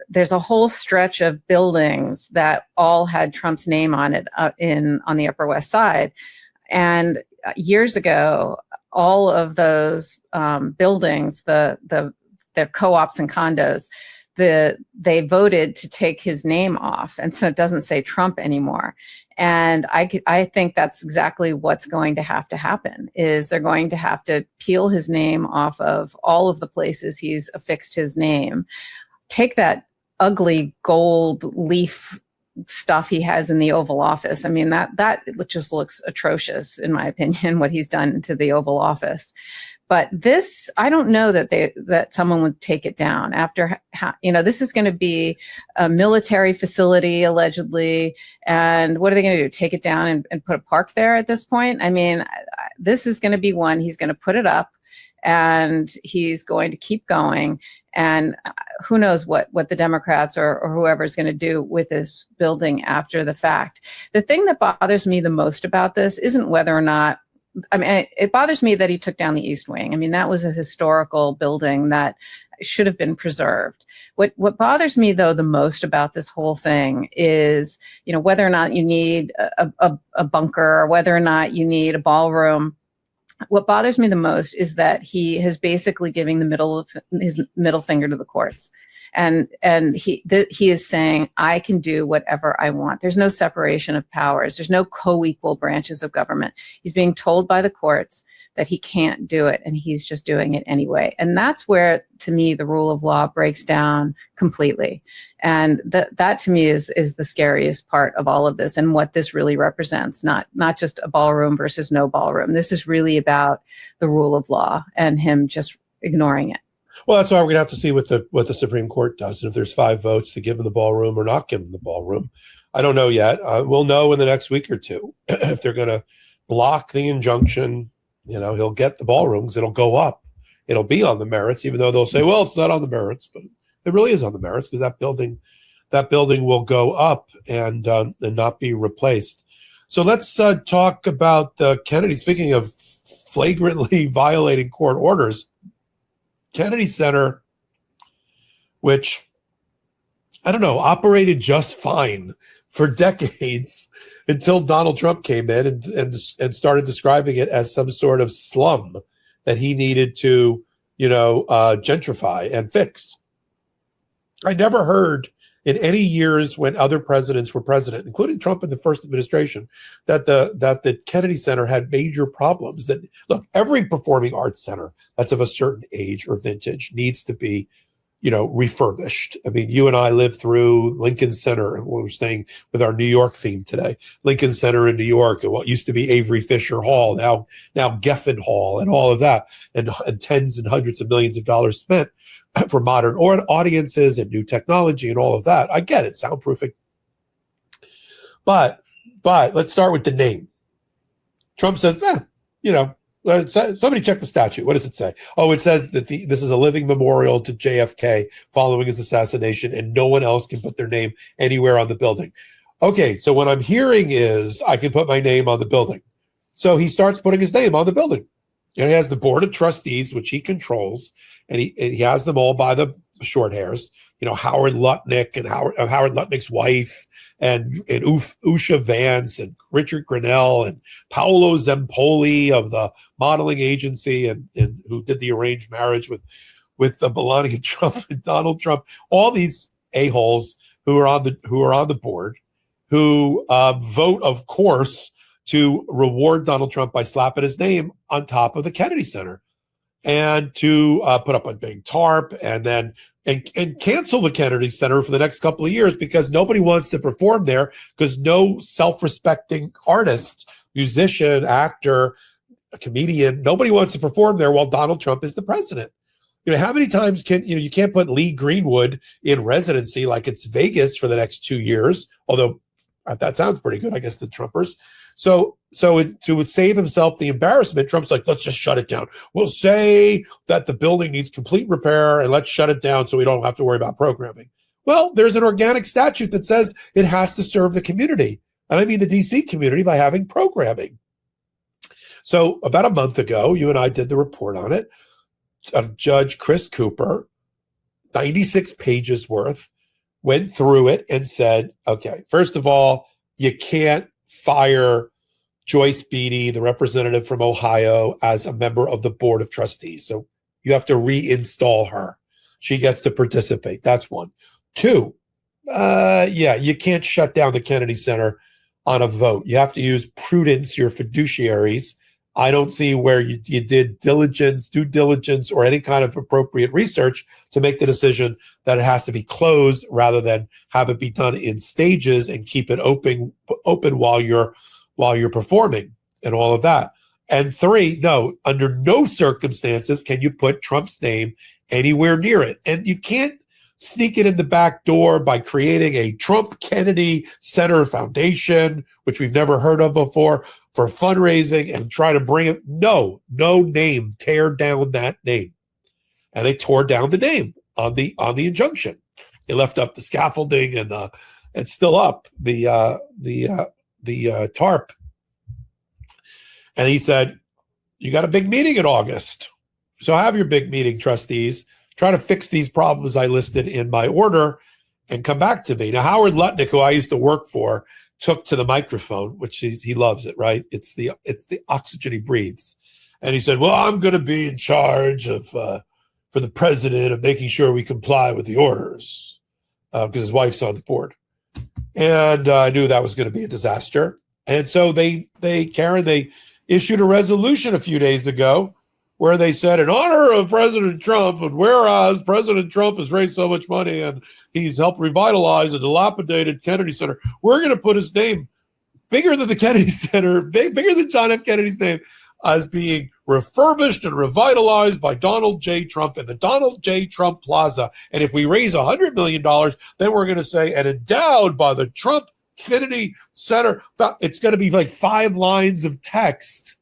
there's a whole stretch of buildings that all had Trump's name on it on the Upper West Side. And years ago, all of those buildings, the co-ops and condos, they voted to take his name off, and so it doesn't say Trump anymore. And I think that's exactly what's going to have to happen. Is they're going to have to peel his name off of all of the places he's affixed his name, take that ugly gold leaf stuff he has in the Oval Office. I mean, that just looks atrocious, in my opinion, what he's done to the Oval Office. But this, I don't know that someone would take it down after, this is going to be a military facility, allegedly. And what are they going to do? Take it down and put a park there at this point? I mean, this is going to be one, he's going to put it up and he's going to keep going. And who knows what the Democrats or whoever is going to do with this building after the fact. The thing that bothers me the most about this isn't whether or not, it bothers me that he took down the East Wing. I mean, that was a historical building that should have been preserved. What bothers me, though, the most about this whole thing is, whether or not you need a bunker or whether or not you need a ballroom. What bothers me the most is that he has basically giving his middle finger to the courts. And he is saying, I can do whatever I want. There's no separation of powers. There's no co-equal branches of government. He's being told by the courts that he can't do it, and he's just doing it anyway. And that's where, to me, the rule of law breaks down completely. And that to me is the scariest part of all of this, and what this really represents, not just a ballroom versus no ballroom. This is really about the rule of law and him just ignoring it. Well, that's why we're going to have to see what the Supreme Court does, and if there's 5 votes to give him the ballroom or not give him the ballroom. I don't know yet. We'll know in the next week or two if they're going to block the injunction. He'll get the ballroom because it'll go up. It'll be on the merits, even though they'll say, well, it's not on the merits, but it really is on the merits because that building will go up and not be replaced. So let's talk about Kennedy. Speaking of flagrantly violating court orders, Kennedy Center, which, I don't know, operated just fine for decades until Donald Trump came in and started describing it as some sort of slum that he needed to, gentrify and fix. I never heard in any years when other presidents were president, including Trump in the first administration, that the Kennedy Center had major problems. That, look, every performing arts center that's of a certain age or vintage needs to be, refurbished. I mean, you and I lived through Lincoln Center, and we're staying with our New York theme today. Lincoln Center in New York, and what used to be Avery Fisher Hall, now Geffen Hall, and all of that, and tens and hundreds of millions of dollars spent for modern audiences and new technology and all of that. I get it, soundproofing. But let's start with the name. Trump says, somebody check the statute. What does it say? Oh, it says that this is a living memorial to JFK following his assassination, and no one else can put their name anywhere on the building. Okay, so what I'm hearing is I can put my name on the building. So he starts putting his name on the building. And he has the board of trustees, which he controls, and he has them all by the short hairs, Howard Lutnick and Howard Lutnick's wife and Usha Vance and Richard Grinnell and Paolo Zempoli of the modeling agency and who did the arranged marriage with Melania Trump and Donald Trump, all these a-holes who are on the board, who vote, of course, to reward Donald Trump by slapping his name on top of the Kennedy Center and to put up a big tarp and then and cancel the Kennedy Center for the next couple of years because nobody wants to perform there because no self-respecting artist, musician, actor, comedian, nobody wants to perform there while Donald Trump is the president. How many times you can't put Lee Greenwood in residency like it's Vegas for the next 2 years, although that sounds pretty good, I guess, the Trumpers. So to save himself the embarrassment, Trump's like, let's just shut it down. We'll say that the building needs complete repair and let's shut it down so we don't have to worry about programming. Well, there's an organic statute that says it has to serve the community. And I mean the DC community by having programming. So about a month ago, you and I did the report on it. Judge Chris Cooper, 96 pages worth, went through it and said, okay, first of all, you can't fire Joyce Beatty, the representative from Ohio, as a member of the Board of Trustees. So you have to reinstall her. She gets to participate. That's one. Two, you can't shut down the Kennedy Center on a vote. You have to use prudence, your fiduciaries. I don't see where you did due diligence, or any kind of appropriate research to make the decision that it has to be closed rather than have it be done in stages and keep it open while you're performing and all of that. And three, no, under no circumstances can you put Trump's name anywhere near it. And you can't sneak it in the back door by creating a Trump Kennedy Center Foundation, which we've never heard of before, for fundraising and try to bring it. No name. Tear down that name. And they tore down the name on the injunction. They left up the scaffolding and still up the tarp. And he said, you got a big meeting in August. So have your big meeting, trustees. Try to fix these problems I listed in my order and come back to me. Now, Howard Lutnick, who I used to work for, took to the microphone, which he loves it, right? It's the oxygen he breathes. And he said, well, I'm going to be in charge of, for the president, of making sure we comply with the orders, because his wife's on the board. And I knew that was going to be a disaster. And so they issued a resolution a few days ago where they said, in honor of President Trump, and whereas President Trump has raised so much money and he's helped revitalize a dilapidated Kennedy Center, we're going to put his name bigger than the Kennedy Center, bigger than John F. Kennedy's name, as being refurbished and revitalized by Donald J. Trump in the Donald J. Trump Plaza. And if we raise $100 million, then we're going to say, and endowed by the Trump Kennedy Center. It's going to be like 5 lines of text,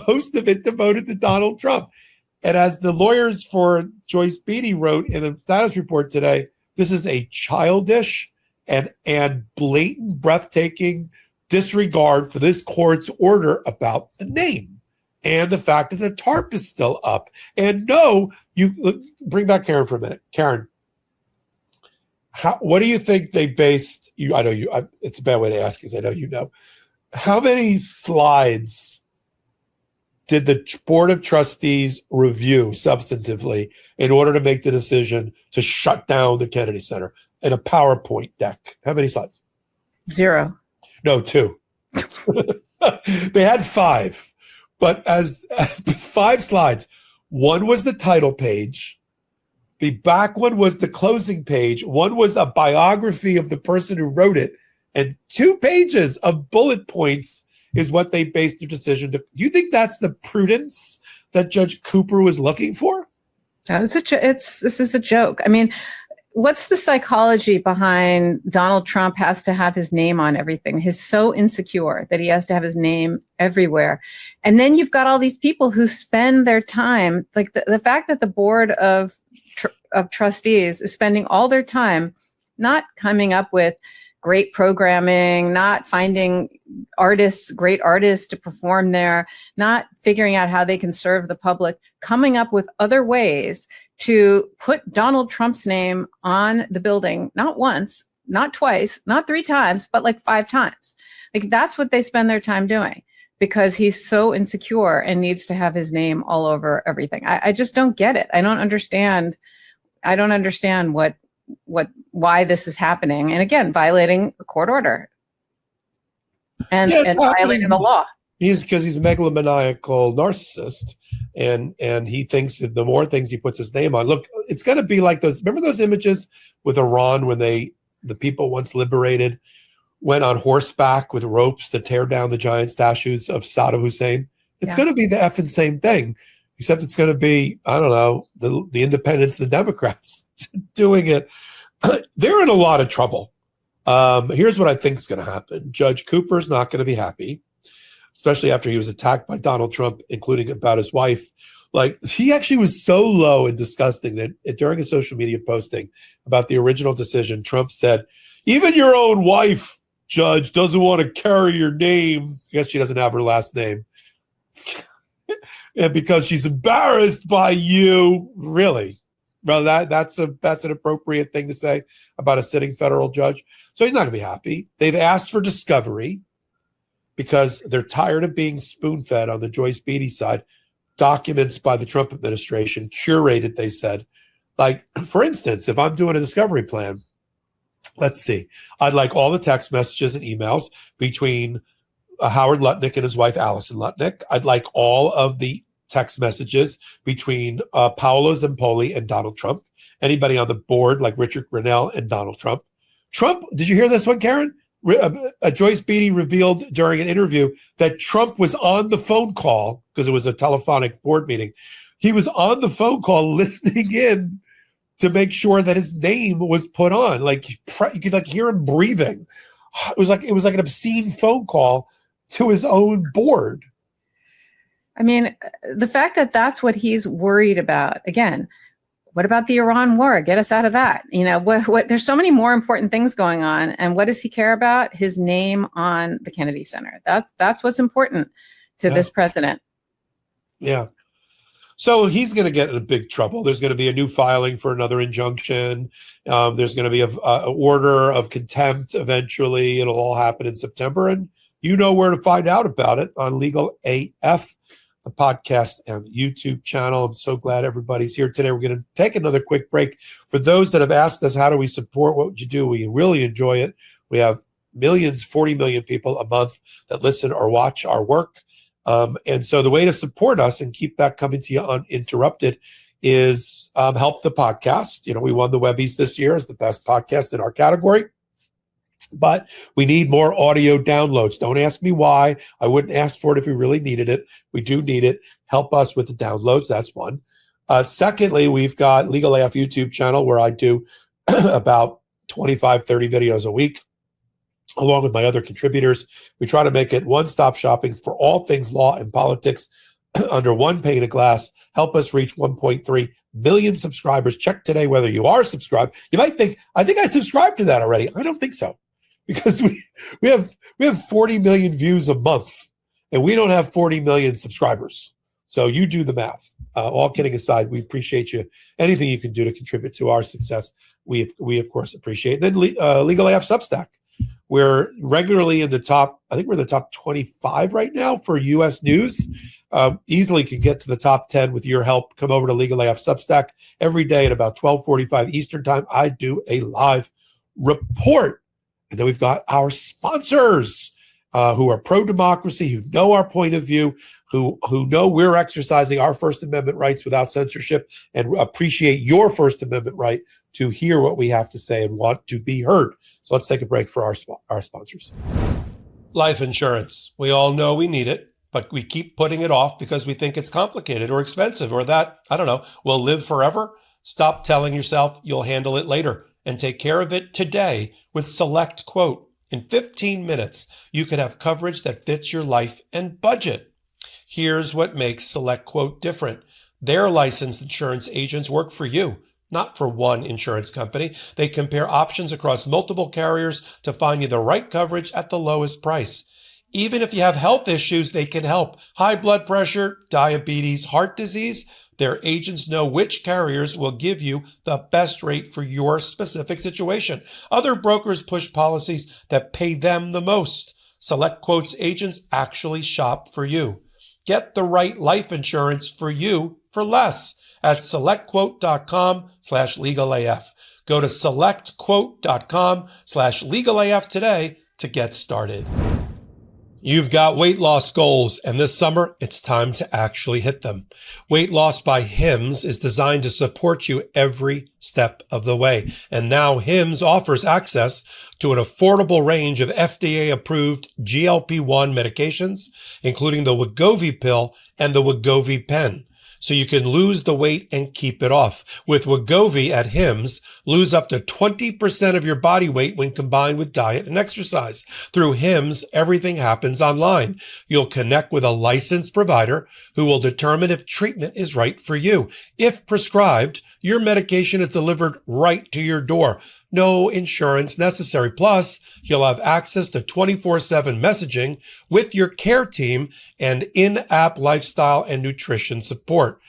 most of it devoted to Donald Trump. And as the lawyers for Joyce Beatty wrote in a status report today, this is a childish and blatant, breathtaking disregard for this court's order about the name and the fact that the tarp is still up. And no, you bring back Karen for a minute. Karen, what do you think they based you? I know you. It's a bad way to ask because I know you know. How many slides did the Board of Trustees review substantively in order to make the decision to shut down the Kennedy Center in a PowerPoint deck? How many slides? 0. No, 2. They had 5, but as 5 slides. One was the title page. The back one was the closing page. One was a biography of the person who wrote it. And 2 pages of bullet points is what they based their decision to. Do you think that's the prudence that Judge Cooper was looking for? This is a joke. I mean, what's the psychology behind Donald Trump has to have his name on everything? He's so insecure that he has to have his name everywhere. And then you've got all these people who spend their time, like the fact that the Board of Trustees is spending all their time not coming up with great programming, not finding great artists to perform there, not figuring out how they can serve the public, coming up with other ways to put Donald Trump's name on the building, not once, not twice, not 3 times, but like 5 times. Like that's what they spend their time doing, because he's so insecure and needs to have his name all over everything. I just don't get it. I don't understand why this is happening. And again, violating a court order and violating the law. Because he's a megalomaniacal narcissist, and he thinks that the more things he puts his name on, look, it's going to be like those. Remember those images with Iran when the people once liberated went on horseback with ropes to tear down the giant statues of Saddam Hussein? It's going to be the effing same thing, except it's going to be, I don't know, the independents, the Democrats doing it. They're in a lot of trouble. Here's what I think is going to happen. Judge Cooper's not going to be happy, especially after he was attacked by Donald Trump, including about his wife. Like, he actually was so low and disgusting that during a social media posting about the original decision, Trump said, even your own wife, Judge, doesn't want to carry your name. I guess she doesn't have her last name. And because she's embarrassed by you. Really? Well, that's an appropriate thing to say about a sitting federal judge. So he's not going to be happy. They've asked for discovery because they're tired of being spoon-fed on the Joyce Beatty side. Documents by the Trump administration, curated, they said. Like, for instance, if I'm doing a discovery plan, let's see, I'd like all the text messages and emails between Howard Lutnick and his wife, Allison Lutnick. I'd like all of the text messages between Paolo Zampoli and Donald Trump. Anybody on the board like Richard Grenell and Donald Trump. Trump, did you hear this one, Karen? Joyce Beatty revealed during an interview that Trump was on the phone call, because it was a telephonic board meeting. He was on the phone call listening in to make sure that his name was put on. Like, you could like hear him breathing. It was like an obscene phone call to his own board. I mean, the fact that that's what he's worried about, again, what about the Iran war? Get us out of that. You know, what there's so many more important things going on. And what does he care about? His name on the Kennedy Center. That's what's important to this president. Yeah. So he's going to get in big trouble. There's going to be a new filing for another injunction. There's going to be an order of contempt eventually. It'll all happen in September. And you know where to find out about it on Legal AF, the podcast and the YouTube channel. I'm so glad everybody's here today. We're going to take another quick break. For those that have asked us, how do we support? What would you do? We really enjoy it. We have millions, 40 million people a month that listen or watch our work. And so the way to support us and keep that coming to you uninterrupted is help the podcast. You know, we won the Webbies this year as the best podcast in our category. But we need more audio downloads. Don't ask me why. I wouldn't ask for it if we really needed it. We do need it. Help us with the downloads. That's one. Secondly, we've got Legal AF YouTube channel where I do about 25, 30 videos a week, along with my other contributors. We try to make it one-stop shopping for all things law and politics under one pane of glass. Help us reach 1.3 million subscribers. Check today whether you are subscribed. You might think, I think I subscribed to that already. I don't think so. Because we have 40 million views a month, and we don't have 40 million subscribers. So you do the math. All kidding aside, we appreciate you. Anything you can do to contribute to our success, we of course appreciate. Then Legal AF Substack. We're regularly in the top. I think we're in the top 25 right now for U.S. news. Easily can get to the top 10 with your help. Come over to Legal AF Substack every day at about 12:45 Eastern time. I do a live report. And then we've got our sponsors who are pro-democracy, who know our point of view, who know we're exercising our First Amendment rights without censorship and appreciate your First Amendment right to hear what we have to say and want to be heard. So let's take a break for our sponsors. Life insurance. We all know we need it, but we keep putting it off because we think it's complicated or expensive or that, I don't know, will live forever. Stop telling yourself you'll handle it later and take care of it today with Select Quote. In 15 minutes, you could have coverage that fits your life and budget. Here's what makes Select Quote different. Their licensed insurance agents work for you. not for one insurance company. They compare options across multiple carriers to find you the right coverage at the lowest price. Even if you have health issues, they can help. High blood pressure, diabetes, heart disease, their agents know which carriers will give you the best rate for your specific situation. Other brokers push policies that pay them the most. Select Quote's agents actually shop for you. Get the right life insurance for you for less at selectquote.com/legalaf. Go to selectquote.com/legalaf today to get started. You've got weight loss goals, and this summer, it's time to actually hit them. Weight Loss by Hims is designed to support you every step of the way. And now Hims offers access to an affordable range of FDA-approved GLP-1 medications, including the Wegovy pill and the Wegovy pen, so you can lose the weight and keep it off. With Wegovy at Hims, lose up to 20% of your body weight when combined with diet and exercise. Through Hims, everything happens online. You'll connect with a licensed provider who will determine if treatment is right for you. If prescribed, your medication is delivered right to your door. No insurance necessary. Plus, you'll have access to 24/7 messaging with your care team and in-app lifestyle and nutrition support.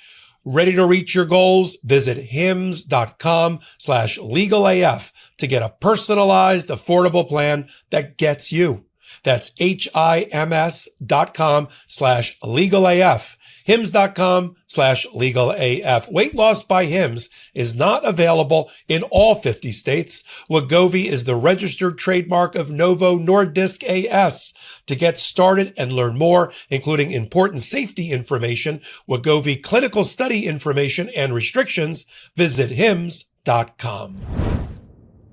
Ready to reach your goals? Visit hims.com/legalaf to get a personalized, affordable plan that gets you. That's HIMS.com/legalaf. hims.com/legalaf. Weight Loss by Hims is not available in all 50 states. Wegovy is the registered trademark of Novo Nordisk AS. To get started and learn more, including important safety information, Wegovy clinical study information, and restrictions, visit hims.com.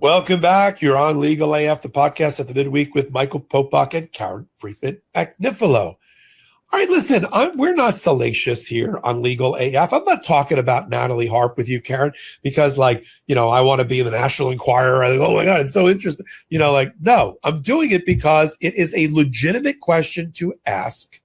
Welcome back. You're on Legal AF, the podcast at the midweek with Michael Popok and Karen Friedman-Agnifilo. All right, listen, we're not salacious here on Legal AF. I'm not talking about Natalie Harp with you, Karen, because I want to be in the National Enquirer. I think, oh my God, it's so interesting. No, I'm doing it because it is a legitimate question to ask,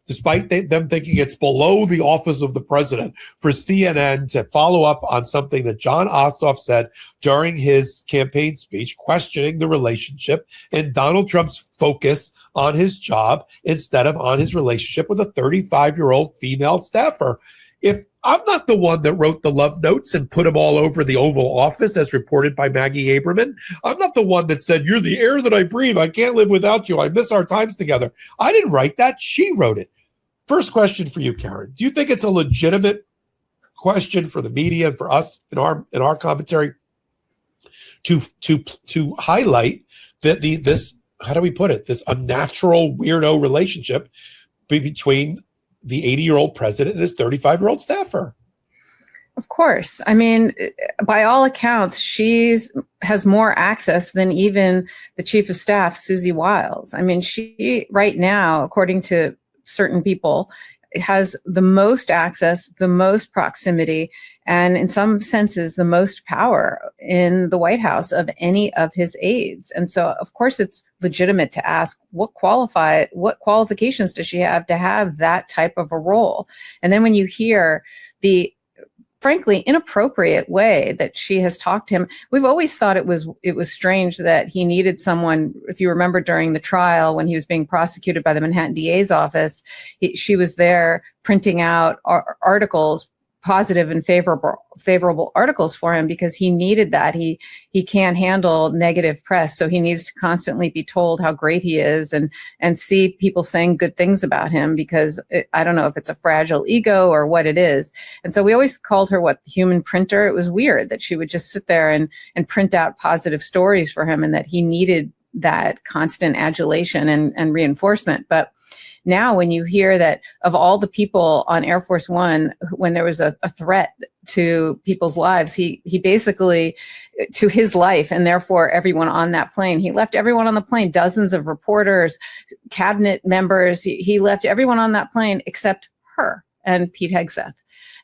despite them thinking it's below the office of the president, for CNN to follow up on something that John Ossoff said during his campaign speech, questioning the relationship and Donald Trump's focus on his job instead of on his relationship with a 35-year-old female staffer. If I'm not the one that wrote the love notes and put them all over the Oval Office, as reported by Maggie Aberman, I'm not the one that said, "You're the air that I breathe. I can't live without you. I miss our times together." I didn't write that. She wrote it. First question for you, Karen. Do you think it's a legitimate question for the media and for us in our commentary to highlight that this, how do we put it, this unnatural weirdo relationship between the 80-year-old president and his 35-year-old staffer? Of course. I mean, by all accounts, she has more access than even the chief of staff, Susie Wiles. I mean, she right now, according to certain people, has the most access, the most proximity, and in some senses, the most power in the White House of any of his aides. And so, of course, it's legitimate to ask what qualifications does she have to have that type of a role? And then when you hear the frankly inappropriate way that she has talked to him, we've always thought it was strange that he needed someone. If you remember during the trial when he was being prosecuted by the Manhattan DA's office, she was there printing out articles, positive and favorable articles for him, because he needed that. He can't handle negative press, so he needs to constantly be told how great he is and see people saying good things about him, because I don't know if it's a fragile ego or what it is. And so we always called her the human printer. It was weird that she would just sit there and print out positive stories for him, and that he needed that constant adulation and reinforcement. But now when you hear that of all the people on Air Force One, when there was a threat to people's lives, he basically, to his life, and therefore everyone on that plane, he left everyone on the plane, dozens of reporters, cabinet members, he left everyone on that plane except her and Pete Hegseth.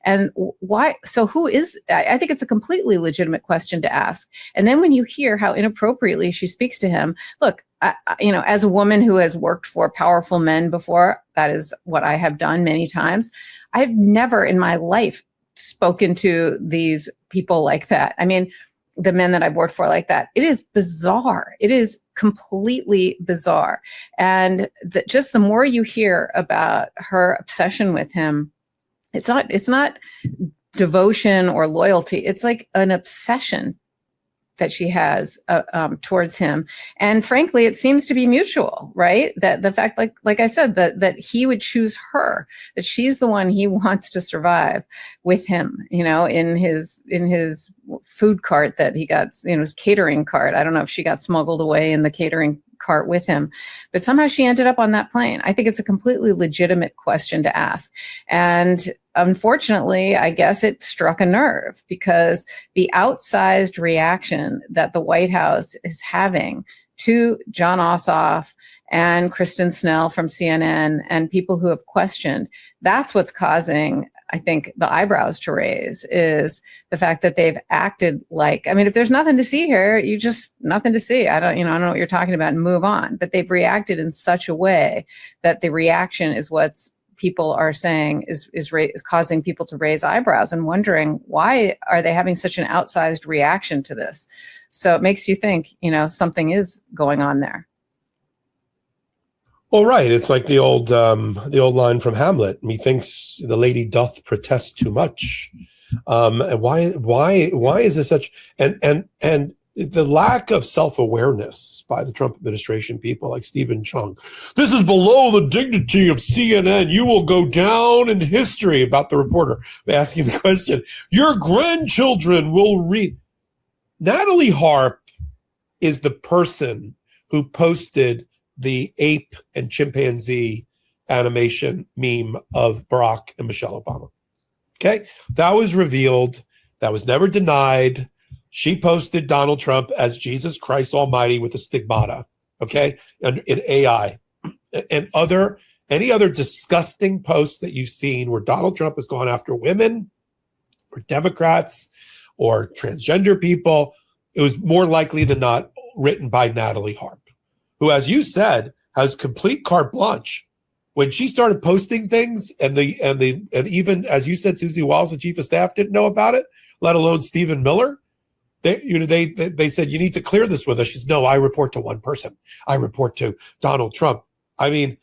And why? So who is, I think it's a completely legitimate question to ask. And then when you hear how inappropriately she speaks to him, look, as a woman who has worked for powerful men before, that is what I have done many times. I've never in my life spoken to these people like that. I mean, the men that I've worked for like that. It is bizarre. It is completely bizarre. And just the more you hear about her obsession with him, it's not devotion or loyalty. It's like an obsession that she has towards him. And frankly, it seems to be mutual, right? That the fact, like I said, that he would choose her, that she's the one he wants to survive with him, in his food cart that he got, his catering cart. I don't know if she got smuggled away in the catering cart with him, but somehow she ended up on that plane. I think it's a completely legitimate question to ask. And unfortunately, I guess it struck a nerve, because the outsized reaction that the White House is having to John Ossoff and Kristen Snell from CNN and people who have questioned, that's what's causing, I think, the eyebrows to raise, is the fact that they've acted like, I mean, if there's nothing to see here, you just nothing to see. I don't know what you're talking about, and move on. But they've reacted in such a way that the reaction is what's people are saying is causing people to raise eyebrows and wondering, why are they having such an outsized reaction to this? So it makes you think, something is going on there. Well, right. It's like the old line from Hamlet. Methinks the lady doth protest too much. And why is this such? And the lack of self-awareness by the Trump administration people like Stephen Chung. This is below the dignity of CNN. You will go down in history, about the reporter asking the question. Your grandchildren will read. Natalie Harp is the person who posted the ape and chimpanzee animation meme of Barack and Michelle Obama. Okay. That was revealed. That was never denied. She posted Donald Trump as Jesus Christ Almighty with a stigmata. Okay. And in AI and any other disgusting posts that you've seen where Donald Trump has gone after women or Democrats or transgender people, it was more likely than not written by Natalie Harp, who, as you said, has complete carte blanche. When she started posting things, and even, as you said, Susie Wiles, the chief of staff, didn't know about it, let alone Stephen Miller. They said, you need to clear this with us. She said, no, I report to one person. I report to Donald Trump. I mean,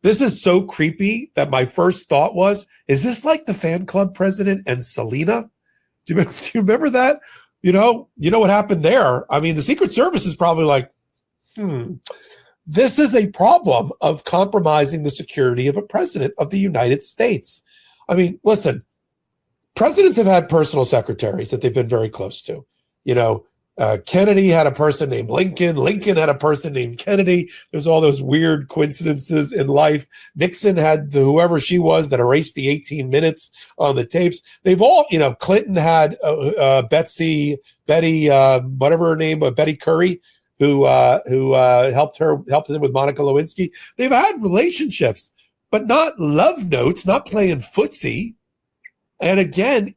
this is so creepy that my first thought was, is this like the fan club president and Selena? Do you remember that? You know what happened there? I mean, the Secret Service is probably like, this is a problem of compromising the security of a president of the United States. I mean, listen, presidents have had personal secretaries that they've been very close to. Kennedy had a person named Lincoln. Lincoln had a person named Kennedy. There's all those weird coincidences in life. Nixon had whoever she was that erased the 18 minutes on the tapes. They've all, Clinton had Betty, whatever her name, Betty Curry, who helped him with Monica Lewinsky. They've had relationships, but not love notes, not playing footsie. And again,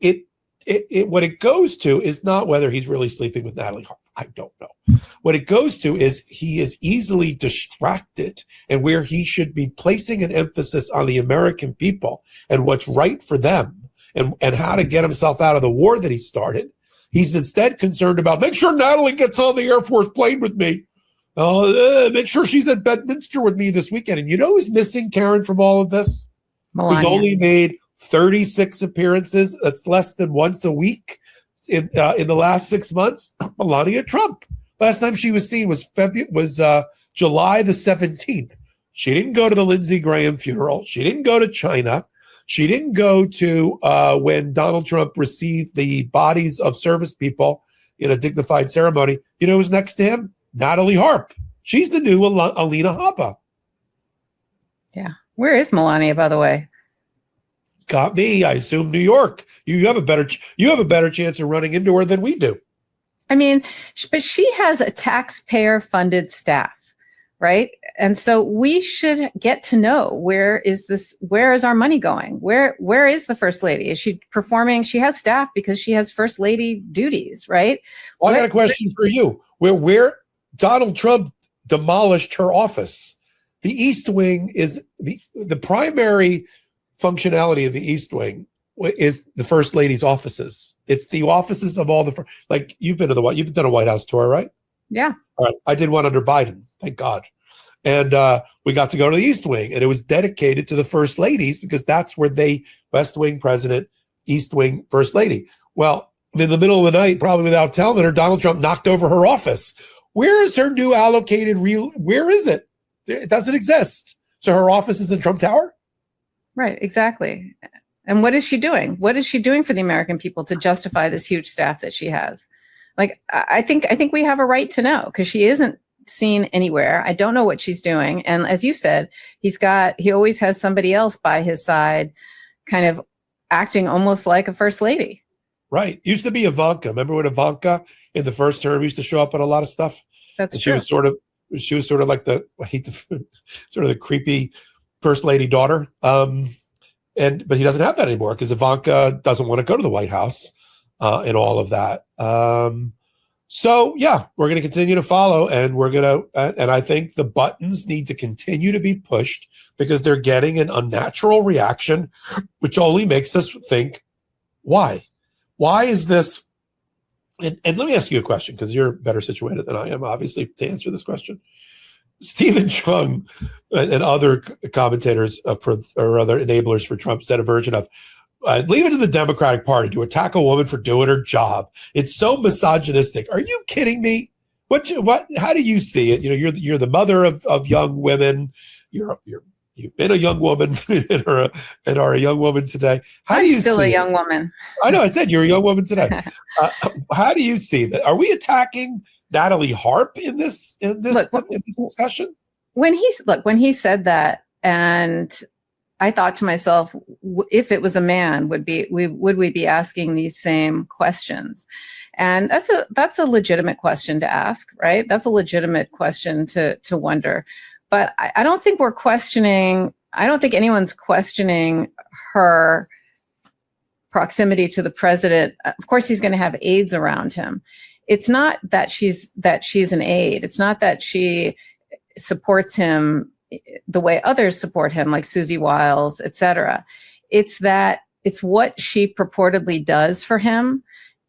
what it goes to is not whether he's really sleeping with Natalie Harp. I don't know. What it goes to is he is easily distracted, and where he should be placing an emphasis on the American people and what's right for them and how to get himself out of the war that he started. He's instead concerned about, make sure Natalie gets on the Air Force plane with me. Make sure she's at Bedminster with me this weekend. And you know who's missing, Karen, from all of this? Melania. Who's only made 36 appearances. That's less than once a week in the last 6 months. Melania Trump. Last time she was seen was July the 17th. She didn't go to the Lindsey Graham funeral. She didn't go to China. She didn't go to when Donald Trump received the bodies of service people in a dignified ceremony. You know who's next to him? Natalie Harp. She's the new Alina Habba. Yeah. Where is Melania, by the way? Got me. I assume New York. You have a better chance of running into her than we do. I mean, but she has a taxpayer-funded staff, right? And so we should get to know, where is our money going? Where is the first lady? Is she performing? She has staff because she has first lady duties, right? Well, I got a question for you. Where Donald Trump demolished her office. The East Wing is the primary functionality of the East Wing is the First Lady's offices. It's the offices of all the like you've done a White House tour, right? Yeah. All right. I did one under Biden, thank God. And we got to go to the East Wing, and it was dedicated to the First Ladies because that's where West Wing president, East Wing First Lady. Well, in the middle of the night, probably without telling her, Donald Trump knocked over her office. Where is her new allocated where is it? It doesn't exist. So her office is in Trump Tower? Right, exactly. And what is she doing? What is she doing for the American people to justify this huge staff that she has? Like, I think we have a right to know, because she isn't seen anywhere. I don't know what she's doing. And as you said, he always has somebody else by his side, kind of acting almost like a first lady. Right. Used to be Ivanka. Remember when Ivanka in the first term used to show up on a lot of stuff? That's true. She was sort of like sort of the creepy first lady daughter. But he doesn't have that anymore because Ivanka doesn't want to go to the White House and all of that. So yeah, we're going to continue to follow, and and I think the buttons need to continue to be pushed because they're getting an unnatural reaction, which only makes us think, why? Why is this? And let me ask you a question, because you're better situated than I am, obviously, to answer this question. Stephen Chung and other commentators or other enablers for Trump said a version of, leave it to the Democratic Party to attack a woman for doing her job. It's so misogynistic. Are you kidding me? How do you see it? You know, you're the mother of young women. You've been a young woman and are a young woman today. I'm still a young woman. I know. I said you're a young woman today. How do you see that? Are we attacking Natalie Harp in this discussion? When he said that, and I thought to myself, if it was a man, would we be asking these same questions? And that's a legitimate question to ask, right? That's a legitimate question to wonder. But I don't think anyone's questioning her proximity to the president. Of course, he's going to have aides around him. It's not that she's an aide. It's not that she supports him the way others support him, like Susie Wiles, et cetera. It's what she purportedly does for him.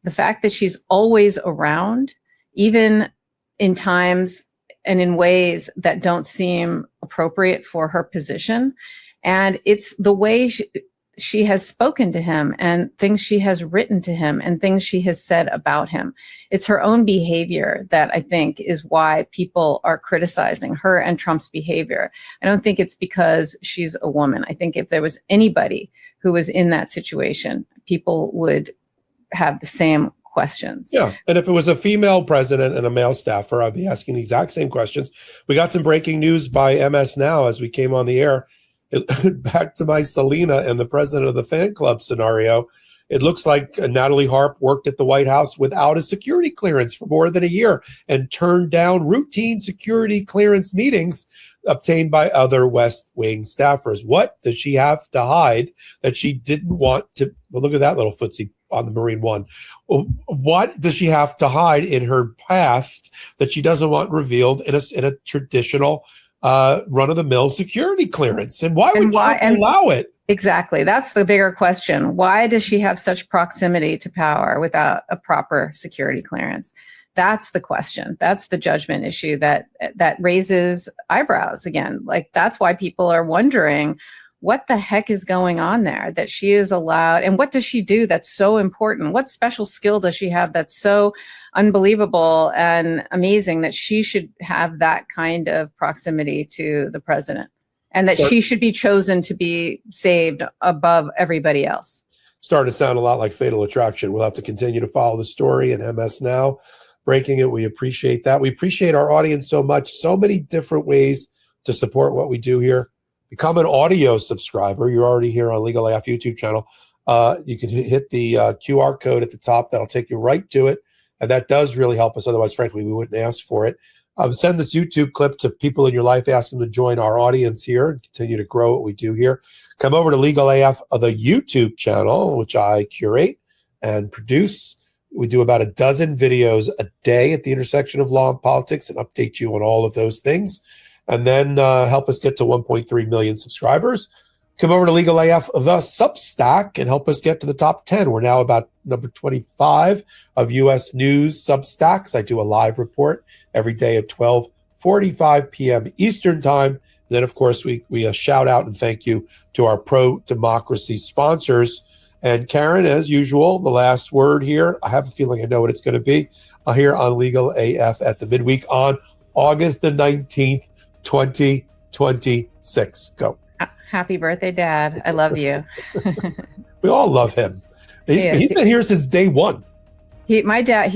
The fact that she's always around, even in times and in ways that don't seem appropriate for her position. And it's the way she has spoken to him and things she has written to him and things she has said about him. It's her own behavior that I think is why people are criticizing her and Trump's behavior. I don't think it's because she's a woman. I think if there was anybody who was in that situation, people would have the same questions. Yeah. And if it was a female president and a male staffer, I'd be asking the exact same questions. We got some breaking news by MS Now as we came on the air. Back to my Selena and the president of the fan club scenario. It looks like Natalie Harp worked at the White House without a security clearance for more than a year and turned down routine security clearance meetings obtained by other West Wing staffers. What does she have to hide that she didn't want to? Well, look at that little footsie on the Marine One. What does she have to hide in her past that she doesn't want revealed in a traditional run-of-the-mill security clearance? And why would Trump allow it? Exactly. That's the bigger question. Why does she have such proximity to power without a proper security clearance? That's the question. That's the judgment issue that raises eyebrows again. Like, that's why people are wondering, what the heck is going on there that she is allowed? And what does she do that's so important? What special skill does she have that's so unbelievable and amazing that she should have that kind of proximity to the president, and that she should be chosen to be saved above everybody else? Starting to sound a lot like Fatal Attraction. We'll have to continue to follow the story in MS Now, breaking it. We appreciate that. We appreciate our audience so much. So many different ways to support what we do here. Become an audio subscriber. You're already here on Legal AF YouTube channel. You can hit the QR code at the top. That'll take you right to it. And that does really help us. Otherwise, frankly, we wouldn't ask for it. Send this YouTube clip to people in your life. Ask them to join our audience here and continue to grow what we do here. Come over to Legal AF, the YouTube channel, which I curate and produce. We do about a dozen videos a day at the intersection of law and politics and update you on all of those things. And then help us get to 1.3 million subscribers. Come over to Legal AF, the Substack, and help us get to the top 10. We're now about number 25 of U.S. News Substacks. I do a live report every day at 12:45 p.m. Eastern Time. Then, of course, we shout out and thank you to our pro-democracy sponsors. And Karen, as usual, the last word here. I have a feeling I know what it's going to be here on Legal AF at the midweek on August the 19th, 2026. Go. Happy birthday, Dad. I love you. We all love him. He's been here since day one. My dad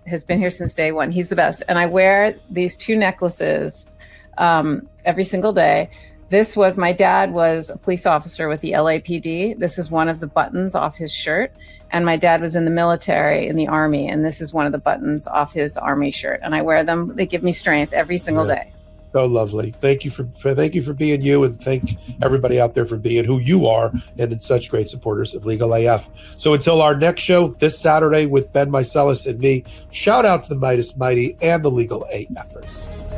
has been here since day one. He's the best. And I wear these two necklaces every single day. My dad was a police officer with the LAPD. This is one of the buttons off his shirt. And my dad was in the military, in the Army. And this is one of the buttons off his Army shirt. And I wear them. They give me strength every single day. So lovely. Thank you for being you, and thank everybody out there for being who you are and such great supporters of Legal AF. So until our next show this Saturday with Ben Meiselas and me, shout out to the Mighty and the Legal AFers.